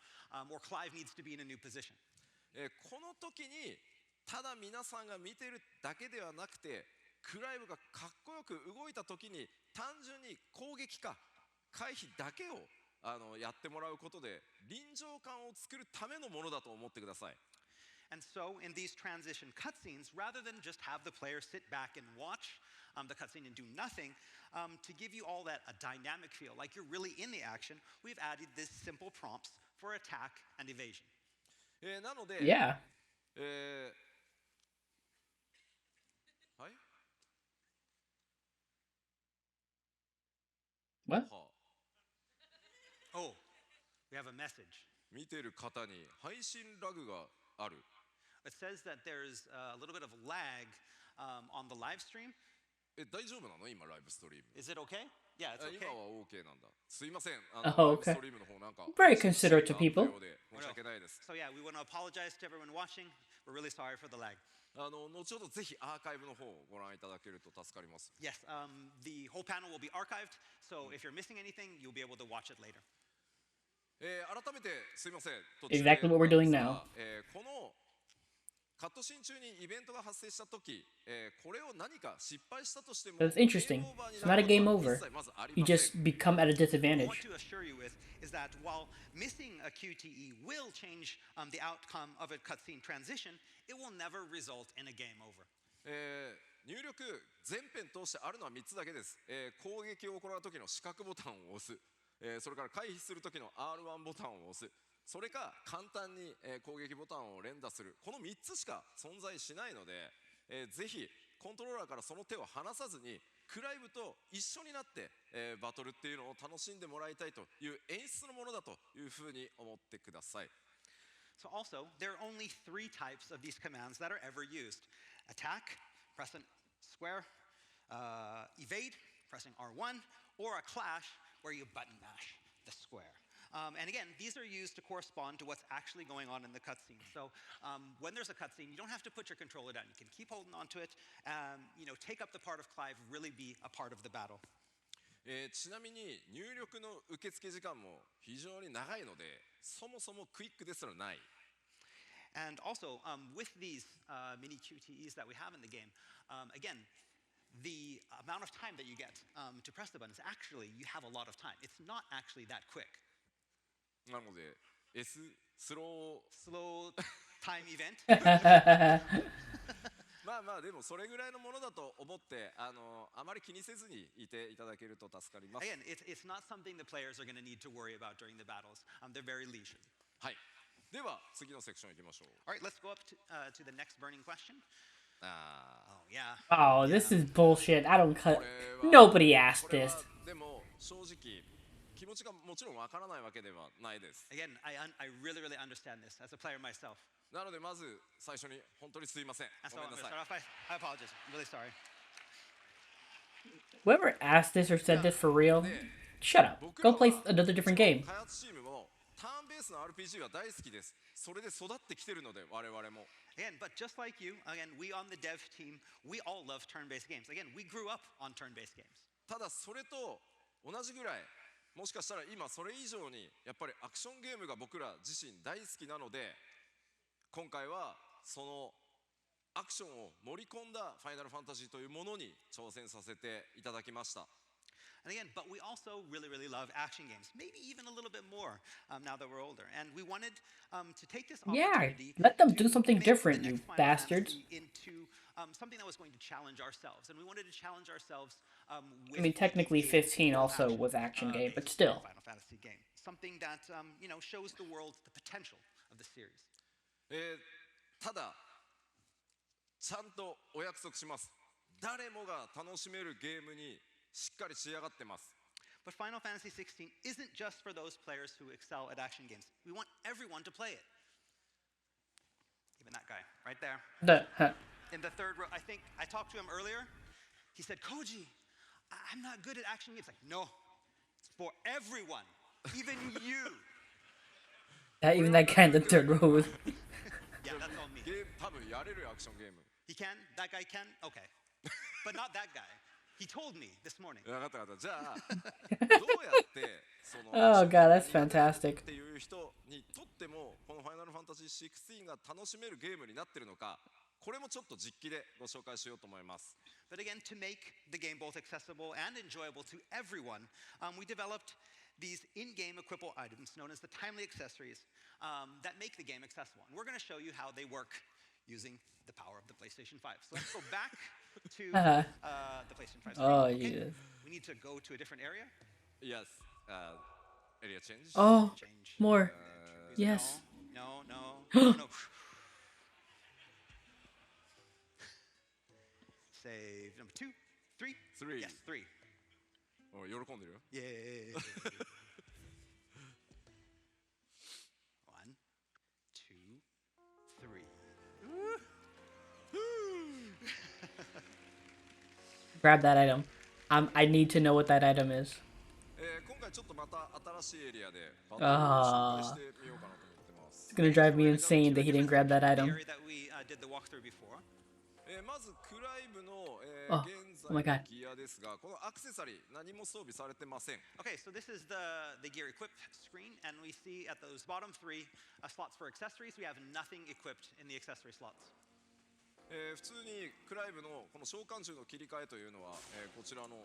or Clive needs to be in a new position.
この時にただ皆さんが見てるだけではなくて、クライブがかっこよく動いた時に単純に攻撃か回避だけをやってもらうことで臨場感を作るためのものだと思ってください。
And so in these transition cutscenes, rather than just have the player sit back and watch the cutscene and do nothing, to give you all that a dynamic feel, like you're really in the action, we've added this simple prompts for attack and evasion.
なので、
Yeah.
はい。
What?
はあ
Oh, we have a message.
見てる方に配信ラグがある。
It says that there's a little bit of lag on the live stream.
大丈夫なの今ライブストリーム。
Is it okay? Yeah, it's okay.
今は OK なんだ。すいません。
Oh,
ライブ
okay.
ストリームの方なんか
Very considerate to people.
申し訳ないです。
So yeah, we want to apologize to everyone watching. We're really sorry for the lag.
後ほどぜひアーカイブの方をご覧いただけると助かります。
Yes, the whole panel will be archived, so if you're missing anything, you'll be able to watch it later.
改めてすいません。
Exactly what we're doing now.
このカットシーン中にイベントが発生した時、これを何か失敗したとしても
But it's interesting. It's not a game over. You just become at a disadvantage.
What to assure you with is that while missing a QTE will change the outcome of a cutscene transition, it will never result in a game over.
入力全編通してあるのは3つだけです。攻撃を行う時の四角ボタンを押す、それから回避する時の R1 ボタンを押す、それか簡単に攻撃ボタンを連打する、この3つしか存在しないので、ぜひコントローラーからその手を離さずにクライブと一緒になって、バトルっていうのを楽しんでもらいたいという演出のものだというふうに思ってください。
So also, there are only 3 types of these commands that are ever used. Attack, pressing square, evade, pressing R1, or a clash where you button mash the square. And again, these are used to correspond to what's actually going on in the cutscene. So when there's a cutscene, you don't have to put your controller down. You can keep holding on to it, take up the part of Clive, really be a part of the battle.
ちなみに入力の受付時間も非常に長いので、そもそもクイックですらない。
And also, with these mini QTEs that we have in the game, again, the amount of time that you get to press the buttons, actually, you have a lot of time. It's not actually that quick.
なので スロー
Slow time event.
まあまあでもそれぐらいのものだと思ってあまり気にせずにいていただけると助かります。
Again, it's not something the players are going to need to worry about during the battles. They're very leisurely.
はい。では次のセクション行きましょう。
All right, let's go up to the next burning question.
あ
Oh, yeah.
Oh, this is bullshit. I don't
ー
cut.
これは
Nobody asked
これ
this.
はでも正直気持ちがもちろんわからないわけではないです。
Again, I really, really understand this as a player myself.
なのでまず最初に本当にすいません。
And
ご
so
めん
I'm
な
going
さ
to
い。
start off by, I apologize. I'm really sorry.
Whoever asked this or said this for real, shut up. Go play another different game.
開発チームもターンベースの RPG が大好きです。それで育ってきてるので我々も。
Again, but just like you, again, we on the dev team, we all love turn-based games. Again, we grew up on turn-based games.
ただそれと同じぐらいもしかしたら今それ以上にやっぱりアクションゲームが僕ら自身大好きなので今回はそのアクションを盛り込んだファイナルファンタジーというものに挑戦させていただきました。
And again, but we also really, really love action games, maybe even a little bit more now that we're older. And we wanted to take this
Yeah,
opportunity
let them
to
do something
make
different,
the
you
next Final
bastards.
Fantasy into something that was going to challenge ourselves. And we wanted to challenge ourselves
I mean, technically 15 also was action game, but still.
Final Fantasy game. Something that, shows the world the potential of the series.
ただちゃんとお約束します。誰もが楽しめるゲームにしっかり仕上がってます。
But Final Fantasy XVI isn't just for those players who excel at action games. We want everyone to play it. Even that guy, right there. In the third row, I think I talked to him earlier. He said, Koji, I'm not good at action games. Like, no, it's for everyone, even you.
Even that guy in the third row was.
Yeah, that's all me.
ゲーム多分やれるよアクションゲーム。
He can? That guy can? Okay. But not that guy. He told me this morning.
分かった分かった。じゃあどうやってその
Oh god, that's fantastic.
っていう人にとってもこのファイナルファンタジー16が楽しめるゲームになってるのか、これもちょっと実機でご紹介しようと思います。
But again, to make the game both accessible and enjoyable to everyone, we developed these in-game equipable items known as the timely accessories that make the game accessible. And we're going to show you how they work using the power of the PlayStation 5. So let's go back to the PlayStation 5 screen.
Oh,
Okay?
yes.
We need to go to a different area.
Yes. Area change.
Oh,
Change.
more.
Music.
Yes.
No, no, no. Save number 2, 3.
3.
Yes, 3.
おい喜んでるよ。
Yay. 1, 2, 3.
Grab that item. I need to know what that item is.
今回ちょっとまた新しいエリアでバトルを
あー
紹介してみようかなと思ってます。
It's gonna drive me insane that he didn't grab that
The
item.
area that we did the walkthrough before.
まずクライブの、
Oh,
現
oh my
在の
god.
ギアですが、このアクセサリー何も装備されてません。
Okay, so this is the gear equip screen, and we see at those bottom three slots for accessories, we have nothing equipped in the accessory slots.
普通にクライブのこの召喚獣の切り替えというのは、こちらの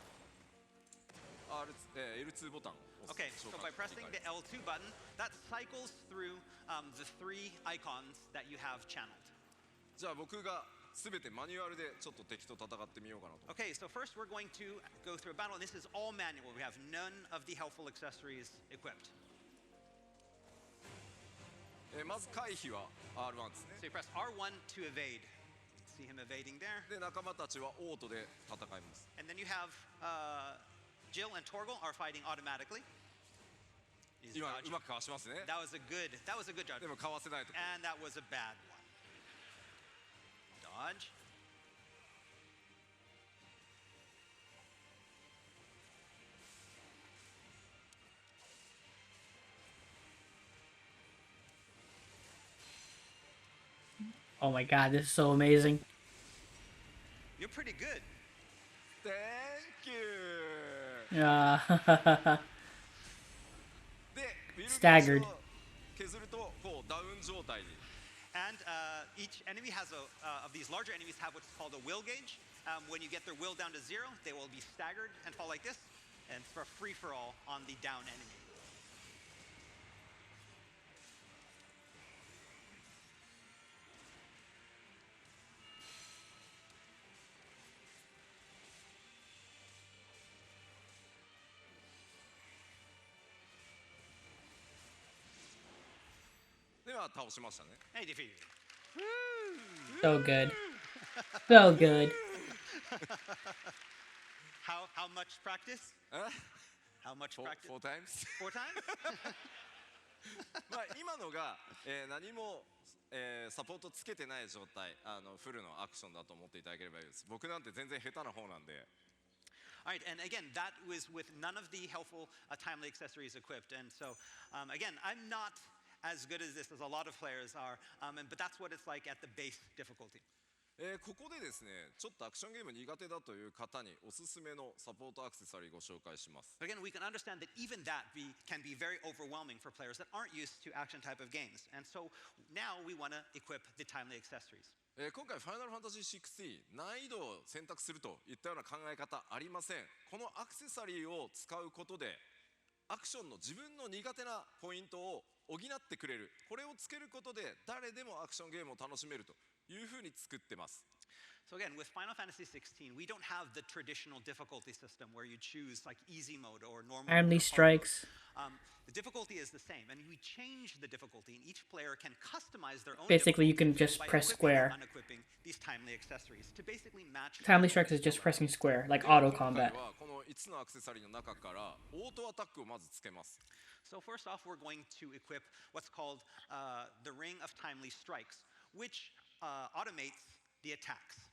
L2 ボタンを押す
Okay,
召
so
喚
by
切り
pressing
替え
the L2 button, that cycles through the three icons that you have channeled.
じゃあ僕が全てマニュアルでちょっと敵と戦ってみようかなと。
Okay, so first we're going to go through a battle, and this is all manual. We have none of the helpful accessories equipped.
まず回避は R1 ですね。
So you press R1 to evade. See him evading there.
で仲間たちはオートで戦います。
And then you have Jill and Torgal are fighting automatically. He's
今
dodging.
うまくかわしますね。
That was a good judge.
でもかわせないと。
And that was a bad one. Dodge.
Oh my god, this is so amazing.
You're pretty good.
Thank you!
Uh,
で、ウィル
Staggered
ゲージを削るとこうダウン状態に。
And each enemy has of these larger enemies have what's called a will gauge. When you get their will down to 0, they will be staggered and fall like this, and for free for all on the down enemy.
では倒しましたね。
Hey, defeated.
so good. So good.
How much practice?
え
How much
four,
practice?
four times?
4 times?
まあ今のが、何も、サポートつけてない状態、フルのアクションだと思っていただければいいです。僕なんて全然下手な方なんで。
All right, and again, that was with none of the helpful timely accessories equipped. And so, again, I'm not as good as this as a lot of players are, but that's what it's like at the base difficulty.
ここでですね、ちょっとアクションゲーム苦手だという方におすすめのサポートアクセサリーご紹介します。
Again, we can understand that even that can be very overwhelming for players that aren't used to action type of games. And so now we want to equip the timely accessories.
今回ファイナルファンタジー16難易度を選択するといったような考え方ありません。このアクセサリーを使うことでアクションの自分の苦手なポイントを補ってくれる、これをつけることで誰でもアクションゲームを楽しめるというふうに作ってます。
So again, with Final Fantasy XVI, we don't have the traditional difficulty system where you choose like easy mode or normal mode.
Timely
or hard mode.
strikes.
The difficulty is the same, and we change the difficulty, and each player can customize their own.
Basically, you can
difficulty
just
by
press
equipping
square.
and unequipping these timely accessories to basically match.
Timely strikes is just pressing square, like auto
今
combat.
回はこの5つのアクセサリーの中からオートアタックをまずつけます。
So first off, we're going to equip what's called the Ring of Timely Strikes, which automates the attacks.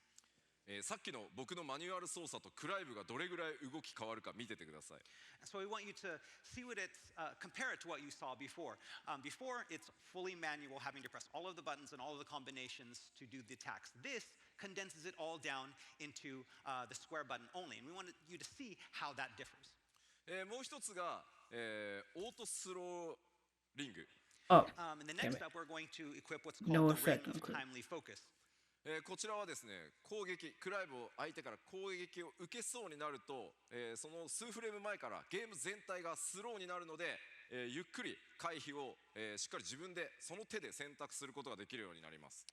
さっきの僕のマニュアル操作とクライブがどれぐらい動き変わるか見ててください。
So we want you to see what it's, compare it to what you saw before. Before, it's fully manual, having to press all of the buttons and all of the combinations to do the attacks. This condenses it all down into the square button only, and we want you to see how that differs.
もう一つが、オートスローリング。
Oh,
And the
damn
next
it.
up, we're going to equip what's
No
called the Ring
effect,
of
okay.
Timely Focus.
こちらはですね、攻撃、クライブを相手から攻撃を受けそうになると、その数フレーム前からゲーム全体がスローになるので、ゆっくり回避を、しっかり自分でその手で選択することができるようになります。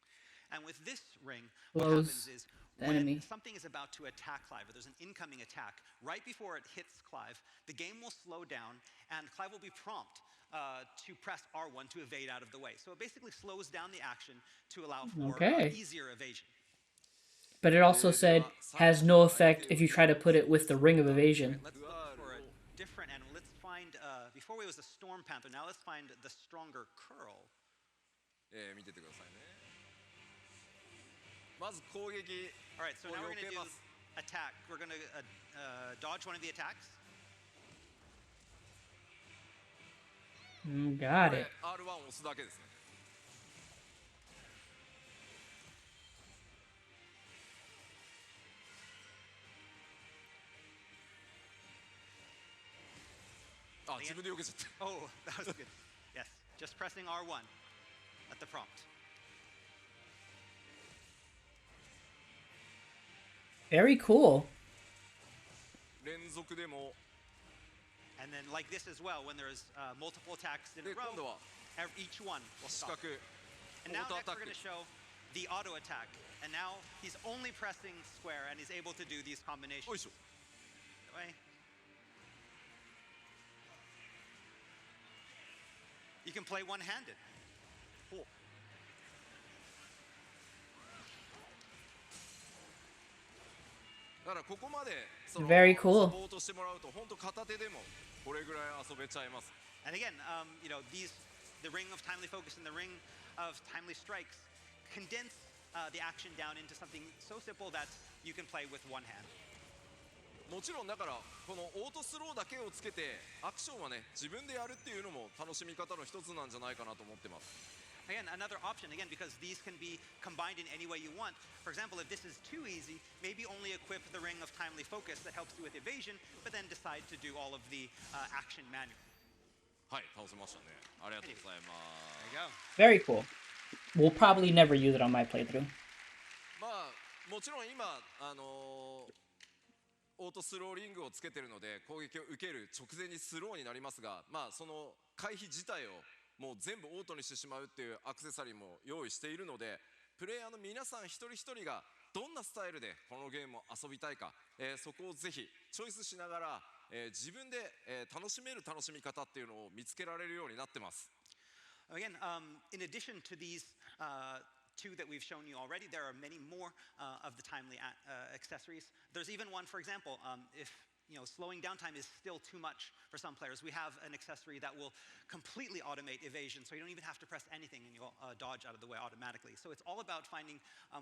And with this ring, what
Close
happens is
the
when
enemy.
something is about to attack Clive, or there's an incoming attack, right before it hits Clive, the game will slow down and Clive will be prompt to press R1 to evade out of the way. So it basically slows down the action to allow for
Okay.
easier evasion.
But it also said has no effect if you try to put it with the ring of evasion.
Let's look for a different animal. Let's find, before it was a Storm Panther, now let's find the stronger Curl.
見ててくださいね。まず攻撃
All right, so
を
now
避
we're going
け
to do
ます。
attack. We're going to dodge one of the attacks.
Got
これ
it.
R1 を押すだけですね。あ、自分で避けちゃった。
Oh, that was good. Yes, just pressing R1 at the prompt.
Very cool.
連続でも
And then like this as well, when there's multiple attacks in a
で、今度
row,
は
each one will
四
stop.
角
And now
オートア
next
タッ
we're
ク
going to show the auto attack. And now he's only pressing square and he's able to do these
よ
combinations.
いしょ
Way. You can play one-handed.
ほうだからここまでその
Very
サ
cool.
ポートしてもらうと本当片手でもこれぐらい遊べちゃいます。
And again, the ring of timely focus and the ring of timely strikes condense the action down into something so simple that you can play with one hand.
もちろんだからこのオートスローだけをつけてアクションはね自分でやるっていうのも楽しみ方の一つなんじゃないかなと思ってます。
Again, another option, again, because these can be combined in any way you want. For example, if this is too easy, maybe only equip the ring of timely focus that helps you with evasion, but then decide to do all of the action manually.
はい、倒せましたね。ありがとうございま
There you
す。
go.
Very cool. We'll probably never use it on my playthrough.
まあもちろん今オートスローリングをつけてるので攻撃を受ける直前にスローになりますが、まあその回避自体をもう全部オートにしてしまうっていうアクセサリーも用意しているので、プレイヤーの皆さん一人一人がどんなスタイルでこのゲームを遊びたいか、そこをぜひチョイスしながら、自分で、楽しめる楽しみ方っていうのを見つけられるようになってます。
Again, in addition to these two that we've shown you already, there are many more of the timely accessories. There's even one, for example, if slowing down time is still too much for some players, we have an accessory that will completely automate evasion, so you don't even have to press anything and you'll dodge out of the way automatically. So it's all about finding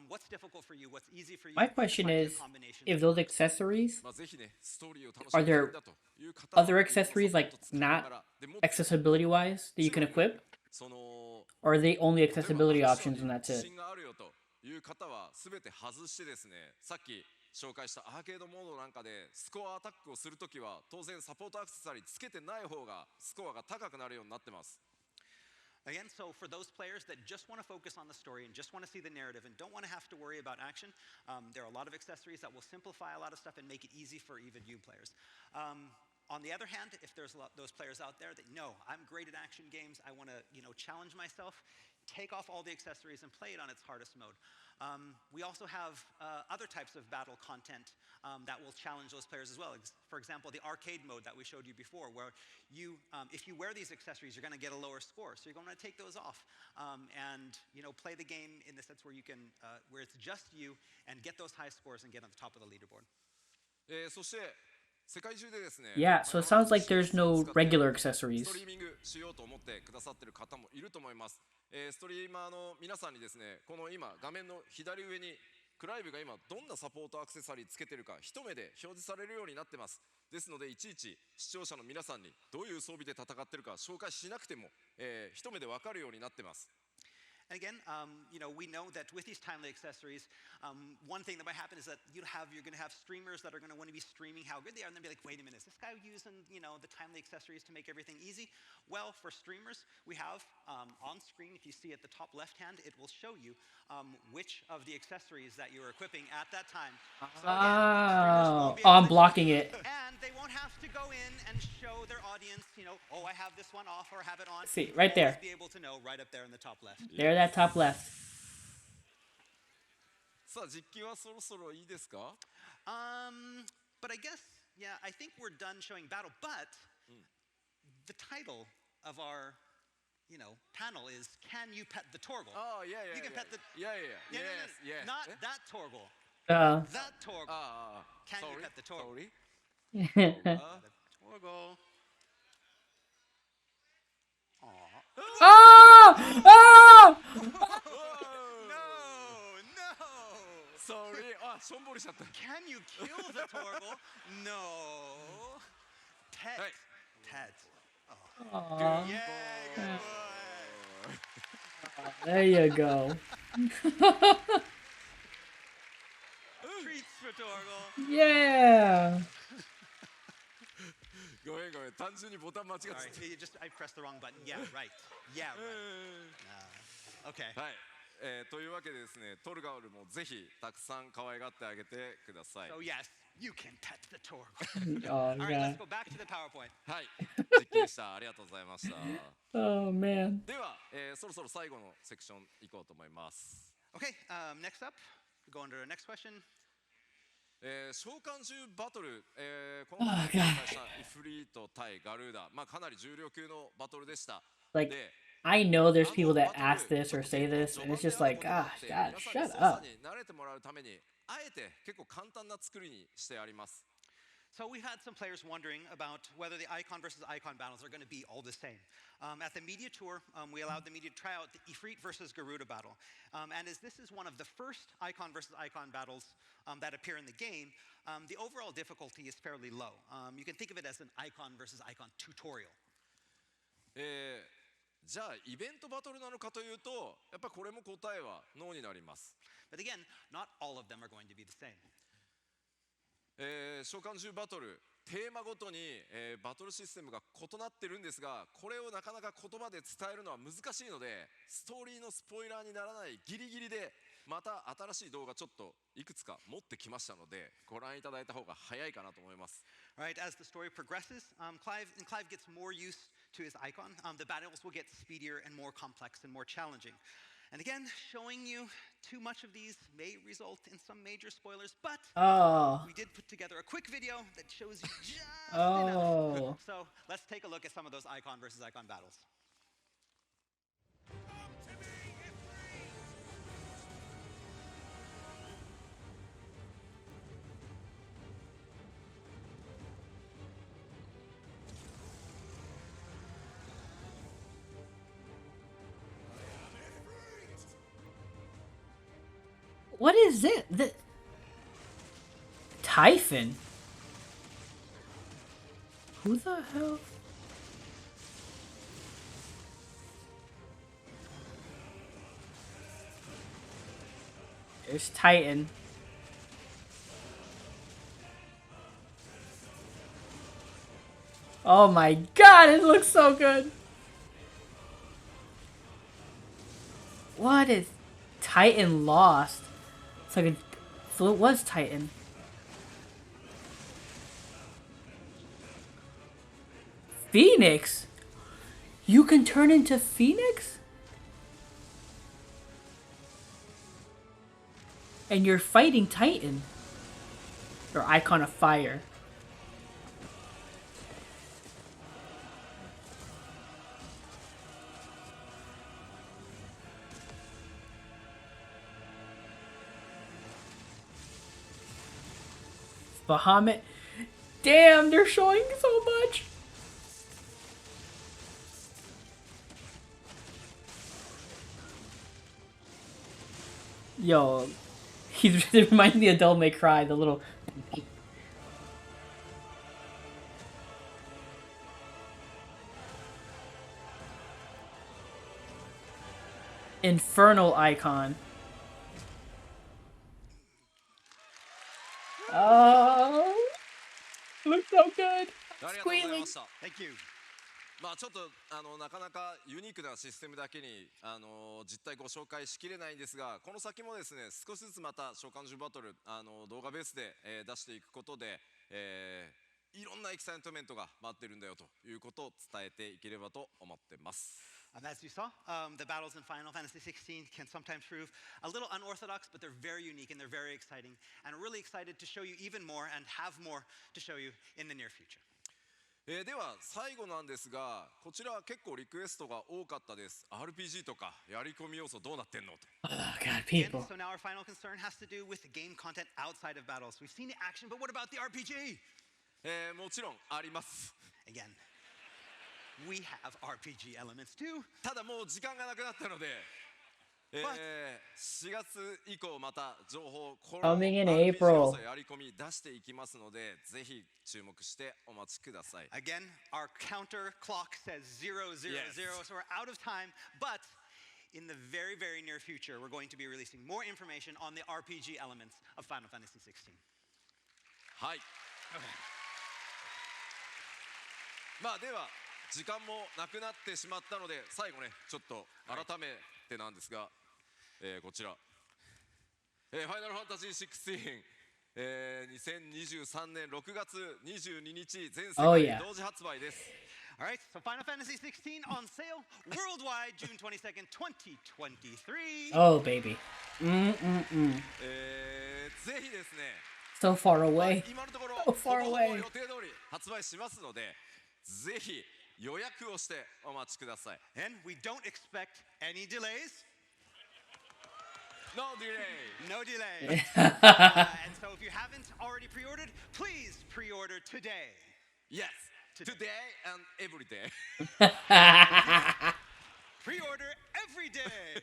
what's difficult for you, what's easy for you.
My question
finding a
is,
combination
if
that
those
works.
accessories,
まあぜひねストーリーを楽し
Are
みたい
there
んだという方は
other accessories like
使いな
not
がらでも
accessibility wise that you can equip,
その
or are they only
例えば
accessibility
アクション
options
に
and that's
自
it?
信があるよという方は全て外してですね、さっき紹介したアーケードモードなんかでスコアアタックをするときは当然サポートアクセサリーつけてない方がスコアが高くなるようになってます。
Again, so for those players that just want to focus on the story and just want to see the narrative and don't want to have to worry about action, there are a lot of accessories that will simplify a lot of stuff and make it easy for even new players. On the other hand, if there's those players out there that know I'm great at action games, I want to challenge myself, take off all the accessories and play it on its hardest mode. We also have other types of battle content that will challenge those players as well. For example, the arcade mode that we showed you before, where if you wear these accessories, you're going to get a lower score. So you're going to take those off and play the game in the sense where you can, where it's just you and get those high scores and get on the top of the leaderboard.
そして世界中でですね
Yeah, so it sounds like there's no regular accessories.
ストリーミングしようと思ってくださってる方もいると思います。ストリーマーの皆さんにですね、この今画面の左上にクライブが今どんなサポートアクセサリーつけてるか一目で表示されるようになってます。ですのでいちいち視聴者の皆さんにどういう装備で戦ってるか紹介しなくても、一目でわかるようになってます。
And again, we know that with these timely accessories, one thing that might happen is that you're going to have streamers that are going to want to be streaming how good they are, and they'll be like, wait a minute, is this guy using, the timely accessories to make everything easy? Well, for streamers, we have on screen, if you see at the top left hand, it will show you which of the accessories that you're equipping at that time. So again, streamers
Oh,
won't be
I'm
able to-
blocking it.
And they won't have to go in and show their audience, oh, I have this one off or have it on.
See,
They'll
right there.
always be able to know right up there in the top left.
There, that top left.
さあ実機はそろそろいいですか？
But I guess, yeah, I think we're done showing battle. But the title of our, panel is "Can you pet the Torgal?"
Oh yeah, yeah,
You can
yeah.
pet the-
Yeah, yeah,
No, no, no,
yes, yes.
not
Eh?
that Torgal. That Torgal. Can you
Sorry,
pet the Torgal?
sorry.
Torgal. Aw.
Oh! Oh!
No.
Sorry. あ、しょんぼりしちゃった。
Can you kill the Torgal? No. Pet.
Hey.
Pet.
Aw,
Yeah, good boy.
there you go.
Treats for Torgal.
Yeah.
ごごめんごめん、単純にボタン間違ってた。
Sorry, I pressed the wrong button. Yeah, right. Yeah, right. Okay.
はい、というわけでですね、トルガルもぜひたくさん可愛がってあげてください。
So yes, you can pet the Torgal.
Oh,
All right,
yeah.
let's go back to the PowerPoint.
はい、実験でした。ありがとうございました。
Oh, man.
では、そろそろ最後のセクション行こうと思います。
Okay, next up, we go on to the next question.
召喚獣バトル、この前紹介したイフリート対ガルーダ、まあかなり重量級のバトルでした。
Like,
で
I know there's people that ask this or say this, and it's just like, God, shut up.
慣れてもらうためにあえて結構簡単な作りにしてあります。
So we've had some players wondering about whether the icon versus icon battles are going to be all the same. At the media tour, we allowed the media to try out the Ifrit versus Garuda battle. And as this is one of the first icon versus icon battles that appear in the game, the overall difficulty is fairly low. You can think of it as an icon versus icon tutorial.
じゃあイベントバトルなのかというと、やっぱこれも答えはノーになります。
But again, not all of them are going to be the same.
召喚獣バトルテーマごとに、バトルシステムが異なってるんですが、これをなかなか言葉で伝えるのは難しいので、ストーリーのスポイラーにならないギリギリでまた新しい動画ちょっといくつか持ってきましたので、ご覧いただいた方が早いかなと思います。
Right, as the story progresses, Clive gets more used to his icon. The battles will get speedier and more complex and more challenging. And again, showing you too much of these may result in some major spoilers, but
Oh.
we did put together a quick video that shows you just
Oh.
enough. So let's take a look at some of those icon versus icon battles.
What is it? The Typhon? Who the hell? There's Titan. Oh my god, it looks so good. What is Titan lost? It's like so it was Titan. Phoenix? You can turn into Phoenix? And you're fighting Titan. Or Icon of Fire. Bahamut. Damn, they're showing so much. Yo, he reminds me of Devil May Cry, the little. Infernal icon. Oh, looks so good.
ありがとうござい
Squealing.
ました。
Thank you.
まあちょっとなかなかユニークなシステムだけに実態ご紹介しきれないんですが、この先もですね少しずつまた召喚獣バトル動画ベースで、出していくことで、いろんなエキサイトメントが待ってるんだよということを伝えていければと思ってます。
As you saw, the battles in Final Fantasy XVI can sometimes prove a little unorthodox, but they're very unique and they're very exciting. And we're really excited to show you even more and have more to show you in the near future.
では最後なんですが、こちら結構リクエストが多かったです。 RPG とかやり込み要素どうなってんのと。
Oh god,
And
people.
so now our final concern has to do with game content outside of battles. We've seen the action, but what about the RPG?
もちろんあります。
Again, we have RPG elements too.
ただもう時間がなくなったので、4月以降また情報、この
Coming in
RPG
April.
要素やり込み出していきますので、ぜひ注目してお待ちください。
Again, our counter clock says 000,
Yes.
so we're out of time, but in the very, very near future, we're going to be releasing more information on the RPG elements of Final Fantasy XVI.
はい。まあでは時間もなくなってしまったので、最後ねちょっと改めてなんですが、こちら、ファイナルファンタジー16、2023年6月22日全世
Oh
界
yeah.
同時発売です。
All right, so Final Fantasy XVI on sale worldwide June 22nd, 2023.
Oh baby.
ぜひですね、
So far away.
今のところ
So
ほ
far
ぼほぼ
away.
予定通り発売しますので、ぜひ予約をしてお待ちください。
And we don't expect any delays.
No delay.
No delay. And so if you haven't already pre-ordered, please pre-order today.
Yes. Today and every day.
Pre-order every day.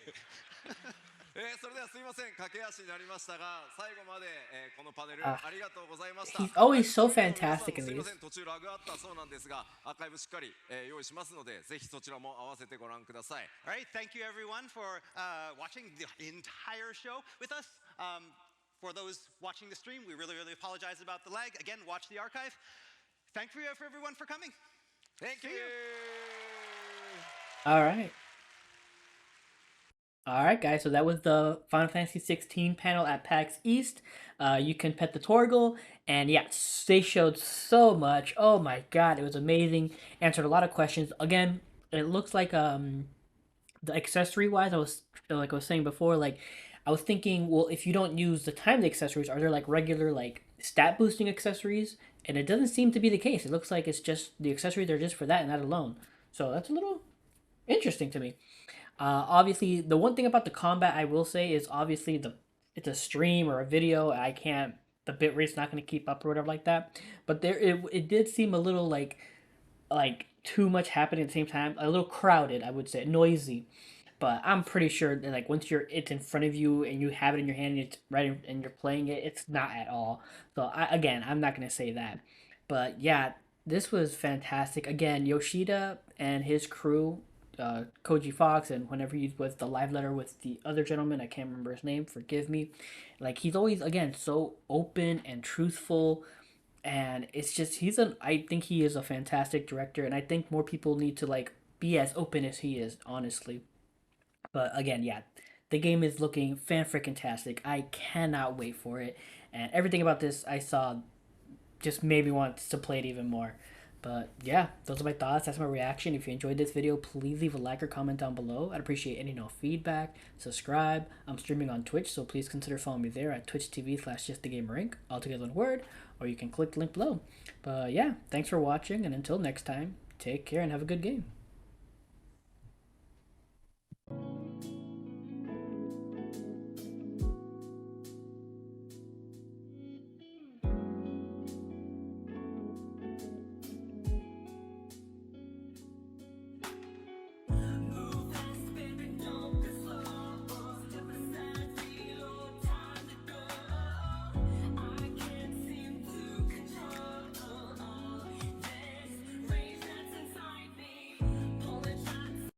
それではすいません、駆け足になりましたが、最後まで、このパネルありがとうございました。
He's always so fantastic in
すいま
these.
せん、途中ラグあったそうなんですが、アーカイブしっかり、用意しますので、ぜひそちらも合わせてご覧ください。
All right, thank you everyone for watching the entire show with us. For those watching the stream, we really, really apologize about the lag. Again, watch the archive. Thank you for everyone for coming.
Thank you.
All right. All right, guys. So that was the Final Fantasy XVI panel at PAX East. You can pet the Torgal, and yeah, they showed so much. Oh my god, it was amazing. Answered a lot of questions. Again, it looks like the accessory wise, I was saying before, like I was thinking, well, if you don't use the timed accessories, are there like regular like stat boosting accessories? And it doesn't seem to be the case. It looks like it's just the accessories are just for that and that alone. So that's a little interesting to me. Obviously, the one thing about the combat I will say is obviously it's a stream or a video. I can't the bit rate's not going to keep up or whatever like that. But it did seem a little like too much happening at the same time. A little crowded, I would say, noisy. But I'm pretty sure that like once it's in front of you and you have it in your hand and it's and you're playing it, it's not at all. So I'm not gonna say that. But yeah, this was fantastic. Again, Yoshida and his crew, Koji Fox, and whenever he was the live letter with the other gentleman, I can't remember his name. Forgive me. Like he's always again so open and truthful, and it's just I think he is a fantastic director, and I think more people need to like be as open as he is, honestly. But again, yeah, the game is looking fan freaking tastic. I cannot wait for it, and everything about this I saw just made me want to play it even more. But yeah, those are my thoughts. That's my reaction. If you enjoyed this video, please leave a like or comment down below. I'd appreciate any feedback. Subscribe. I'm streaming on Twitch, so please consider following me there at twitch.tv/justthegamerink, all together in word, or you can click the link below. But yeah, thanks for watching, and until next time, take care and have a good game.